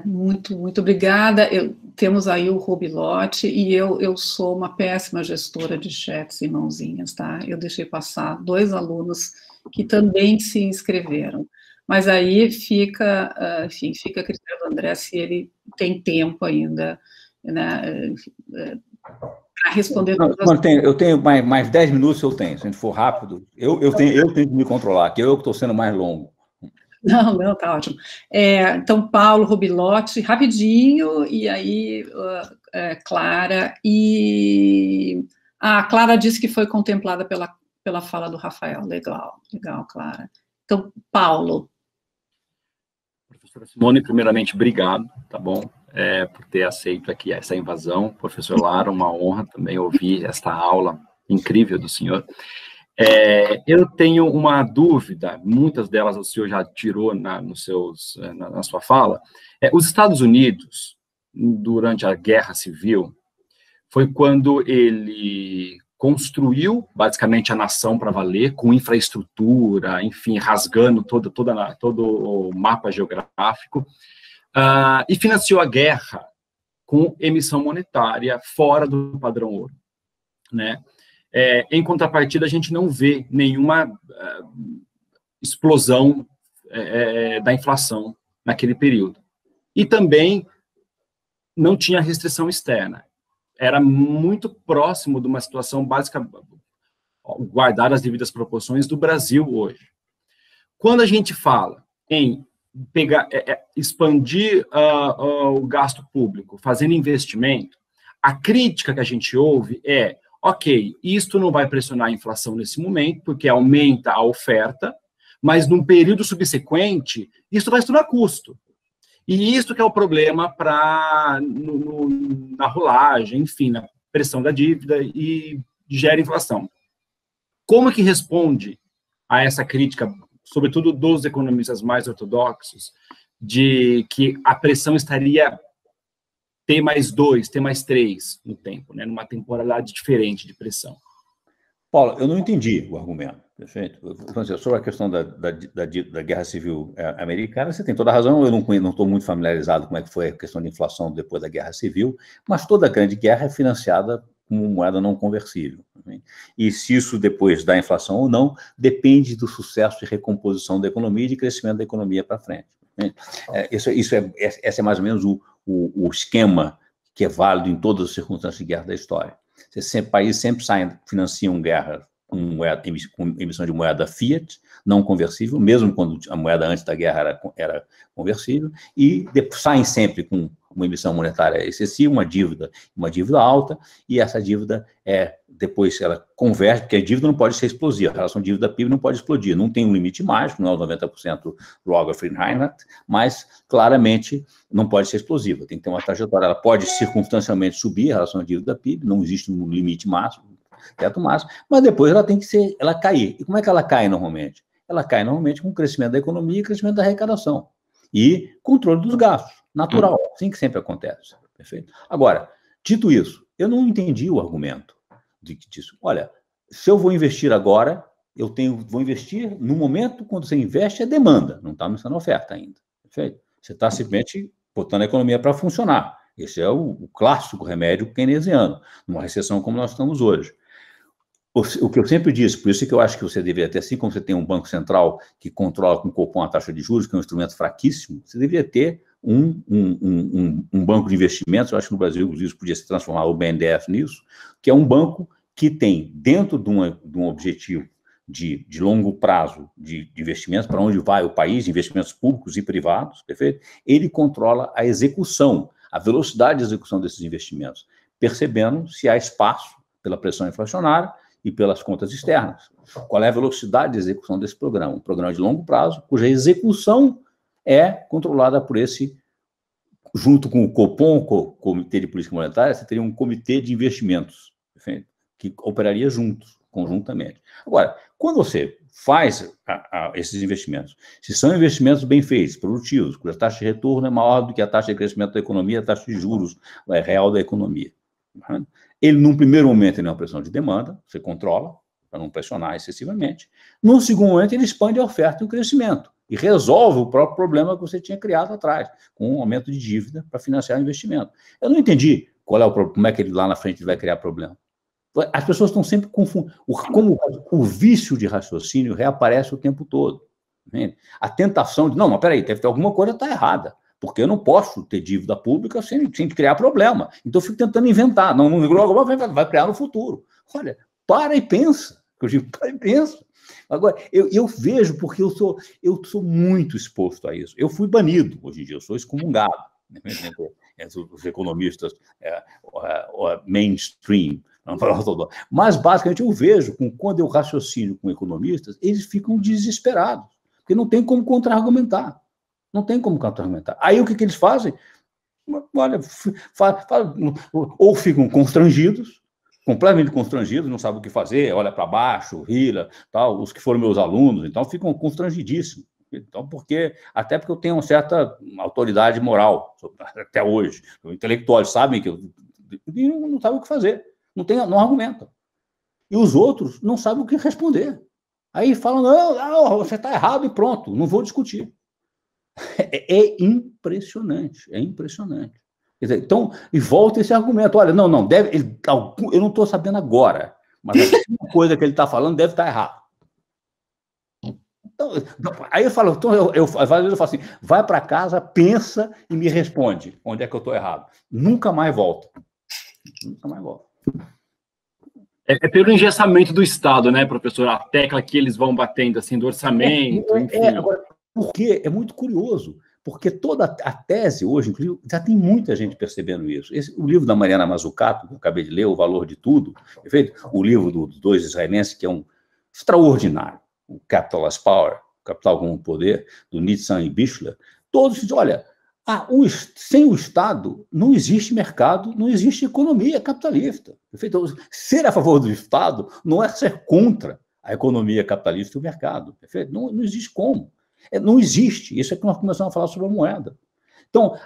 Muito obrigada. Temos aí o Rubilotti, e eu sou uma péssima gestora de chats e mãozinhas, tá? Eu deixei passar 2 alunos que também se inscreveram. Mas aí fica a critério do André se ele tem tempo ainda, né, para responder todas as... Eu tenho mais 10 minutos, eu tenho. Se a gente for rápido, eu tenho que me controlar, que eu que estou sendo mais longo. Não, tá ótimo. Então, Paulo, Rubilotti, rapidinho, e aí, Clara, e... a Clara disse que foi contemplada pela fala do Rafael. Legal, Clara. Então, Paulo. Professora Simone, primeiramente, obrigado, tá bom, por ter aceito aqui essa invasão. Professor Lara, uma honra também ouvir esta aula incrível do senhor. Eu tenho uma dúvida, muitas delas o senhor já tirou na sua fala. Os Estados Unidos, durante a Guerra Civil, foi quando ele construiu, basicamente, a nação para valer, com infraestrutura, enfim, rasgando todo o mapa geográfico, e financiou a guerra com emissão monetária fora do padrão ouro, né? Em contrapartida, a gente não vê nenhuma explosão da inflação naquele período. E também não tinha restrição externa. Era muito próximo de uma situação básica, guardar as devidas proporções, do Brasil hoje. Quando a gente fala em expandir o gasto público, fazendo investimento, a crítica que a gente ouve é: ok, isto não vai pressionar a inflação nesse momento, porque aumenta a oferta, mas num período subsequente, isso vai se tornar custo. E isso que é o problema na rolagem, enfim, na pressão da dívida e gera inflação. Como que responde a essa crítica, sobretudo dos economistas mais ortodoxos, de que a pressão estaria T+2, T+3 no tempo, né, numa temporalidade diferente de pressão? Paulo, eu não entendi o argumento, perfeito? Sobre a questão da Guerra Civil Americana, você tem toda a razão, eu não estou muito familiarizado com como é que foi a questão de inflação depois da Guerra Civil, mas toda grande guerra é financiada com moeda não conversível. E se isso depois dá inflação ou não, depende do sucesso de recomposição da economia e de crescimento da economia para frente. Esse é mais ou menos o esquema que é válido em todas as circunstâncias de guerra da história. Países sempre financiam guerra com emissão de moeda fiat, não conversível, mesmo quando a moeda antes da guerra era conversível, e saem sempre com uma emissão monetária excessiva, uma dívida alta, e essa dívida depois ela converte, porque a dívida não pode ser explosiva, a relação dívida-PIB não pode explodir, não tem um limite mágico, não é os 90% Rogers-Reinhardt, mas claramente não pode ser explosiva, tem que ter uma trajetória, ela pode circunstancialmente subir a relação dívida-PIB, não existe um limite máximo, teto máximo, mas depois ela tem que ela cair. E como é que ela cai normalmente? Ela cai normalmente com o crescimento da economia e crescimento da arrecadação. E controle dos gastos, natural, assim que sempre acontece. Perfeito? Agora, dito isso, eu não entendi o argumento disso. Olha, se eu vou investir agora, vou investir no momento quando você investe é demanda, não está sendo oferta ainda. Perfeito? Você está simplesmente botando a economia para funcionar. Esse é o clássico remédio keynesiano, numa recessão como nós estamos hoje. O que eu sempre disse, por isso que eu acho que você deveria ter, assim como você tem um banco central que controla com o Copom a taxa de juros, que é um instrumento fraquíssimo, você deveria ter um banco de investimentos, eu acho que no Brasil, inclusive, podia se transformar o BNDES nisso, que é um banco que tem, dentro de um objetivo de longo prazo de investimentos, para onde vai o país, investimentos públicos e privados, perfeito? Ele controla a execução, a velocidade de execução desses investimentos, percebendo se há espaço pela pressão inflacionária e pelas contas externas. Qual é a velocidade de execução desse programa? Um programa de longo prazo, cuja execução é controlada por junto com o Copom, Comitê de Política Monetária, você teria um comitê de investimentos, perfeito? Que operaria conjuntamente. Agora, quando você faz esses investimentos, se são investimentos bem feitos, produtivos, cuja taxa de retorno é maior do que a taxa de crescimento da economia, a taxa de juros real da economia, ele, num primeiro momento, ele é uma pressão de demanda, você controla, para não pressionar excessivamente. Num segundo momento, ele expande a oferta e o crescimento, e resolve o próprio problema que você tinha criado atrás, com um aumento de dívida para financiar o investimento. Eu não entendi como é que ele lá na frente vai criar problema. As pessoas estão sempre confundindo, como o vício de raciocínio reaparece o tempo todo. Né? A tentação de, não, mas peraí, deve ter alguma coisa que está errada. Porque eu não posso ter dívida pública sem criar problema. Então, eu fico tentando inventar. Não vai criar no futuro. Olha, para e pensa. Eu digo, para e pensa. Agora, eu vejo, porque eu sou muito exposto a isso. Eu fui banido, hoje em dia, eu sou excomungado. Os economistas mainstream. Mas, basicamente, eu vejo, quando eu raciocínio com economistas, eles ficam desesperados. Porque não tem como contra-argumentar. Não tem como contra-argumentar. Aí o que eles fazem? Olha, ou ficam constrangidos, completamente constrangidos, não sabem o que fazer, olha para baixo, rila, tal, os que foram meus alunos, então ficam constrangidíssimos. Então, até porque eu tenho uma certa autoridade moral, até hoje. Os intelectuais sabem que eu não sabem o que fazer, não argumentam. E os outros não sabem o que responder. Aí falam, não, você está errado e pronto, não vou discutir. É impressionante, é impressionante. Quer dizer, então, e volta esse argumento, olha, não, eu não estou sabendo agora, mas a coisa que ele está falando deve estar errada. Então, aí eu falo, às vezes eu falo assim, vai para casa, pensa e me responde onde é que eu estou errado. Nunca mais volta. Nunca mais volta. É pelo engessamento do Estado, né, professor? A tecla que eles vão batendo, assim, do orçamento, enfim. Agora, porque é muito curioso, porque toda a tese hoje, inclusive, já tem muita gente percebendo isso. O livro da Mariana Mazzucato, que eu acabei de ler, O Valor de Tudo, perfeito? O livro dos dois israelenses, que é um extraordinário, o Capital as Power, Capital como Poder, do Nitzan e Bichler, todos dizem, olha, sem o Estado não existe mercado, não existe economia capitalista. Perfeito? Ser a favor do Estado não é ser contra a economia capitalista e o mercado. Perfeito? Não existe como. Não existe. Isso é que nós começamos a falar sobre a moeda. Então,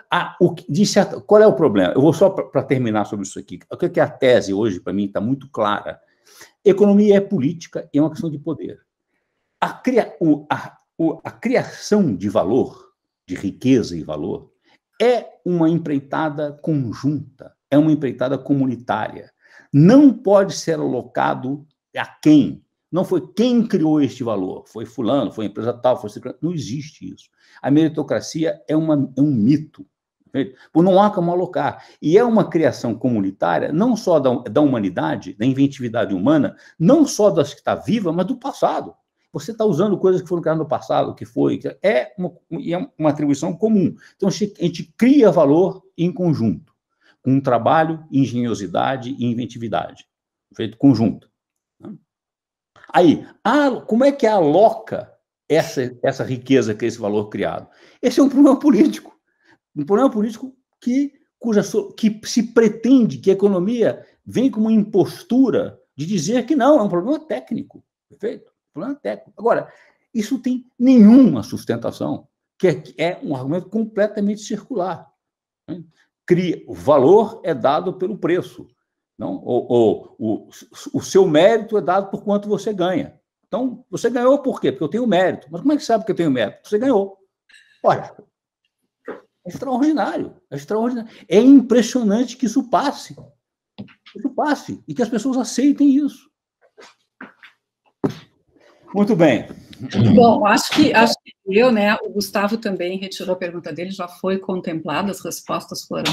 qual é o problema? Eu vou só para terminar sobre isso aqui. O que é a tese hoje, para mim, está muito clara. Economia é política e é uma questão de poder. A criação de valor, de riqueza e valor, é uma empreitada conjunta, é uma empreitada comunitária. Não pode ser alocado a quem? Não foi quem criou este valor, foi fulano, foi a empresa tal, não existe isso. A meritocracia é um mito, por não há como alocar. E é uma criação comunitária, não só da humanidade, da inventividade humana, não só das que está viva, mas do passado. você está usando coisas que foram criadas no passado, é uma atribuição comum. Então, a gente cria valor em conjunto, com trabalho, engenhosidade e inventividade, feito conjunto. Aí, como é que aloca essa riqueza, que é esse valor criado? Esse é um problema político. Um problema político que se pretende que a economia vem com uma impostura de dizer que não, é um problema técnico. Perfeito? Problema técnico. Agora, isso tem nenhuma sustentação, que é um argumento completamente circular. Né? O valor é dado pelo preço. Não? O seu mérito é dado por quanto você ganha. Então, você ganhou por quê? Porque eu tenho mérito. Mas como é que sabe que eu tenho mérito? Você ganhou. Olha, é extraordinário. É extraordinário. É impressionante que isso passe. E que as pessoas aceitem isso. Muito bem. Bom, acho que né, o Gustavo também retirou a pergunta dele, já foi contemplada, as respostas foram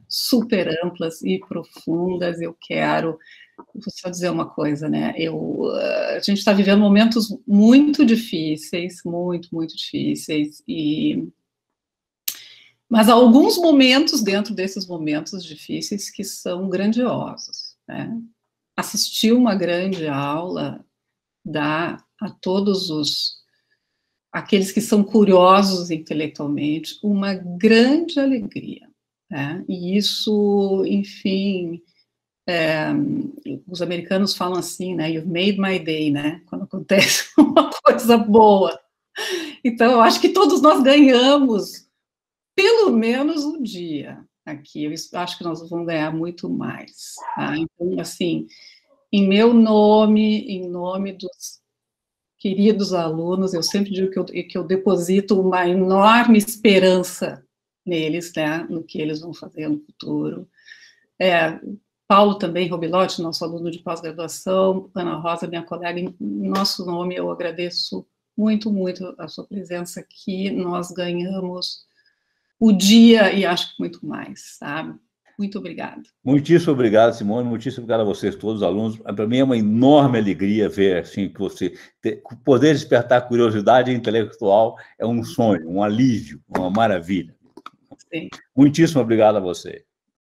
super amplas e profundas. Eu vou só dizer uma coisa, né? A gente está vivendo momentos muito difíceis, muito difíceis, mas há alguns momentos dentro desses momentos difíceis que são grandiosos, né? Assistir uma grande aula dá a todos aqueles que são curiosos intelectualmente uma grande alegria, né? E isso, enfim, os americanos falam assim, né? You've made my day, né? Quando acontece uma coisa boa. Então, eu acho que todos nós ganhamos pelo menos um dia aqui. Eu acho que nós vamos ganhar muito mais. Tá? Então, assim, em meu nome, em nome dos queridos alunos, eu sempre digo que eu deposito uma enorme esperança neles, né, no que eles vão fazer no futuro. Paulo também, Robilotti, nosso aluno de pós-graduação, Ana Rosa, minha colega, em nosso nome, eu agradeço muito a sua presença aqui. Nós ganhamos o dia e acho que muito mais, sabe? Muito obrigada. Muitíssimo obrigado, Simone. Muitíssimo obrigado a vocês todos, alunos. Para mim é uma enorme alegria ver assim que poder despertar curiosidade intelectual é um sonho, um alívio, uma maravilha. Sim. Muitíssimo obrigado a você.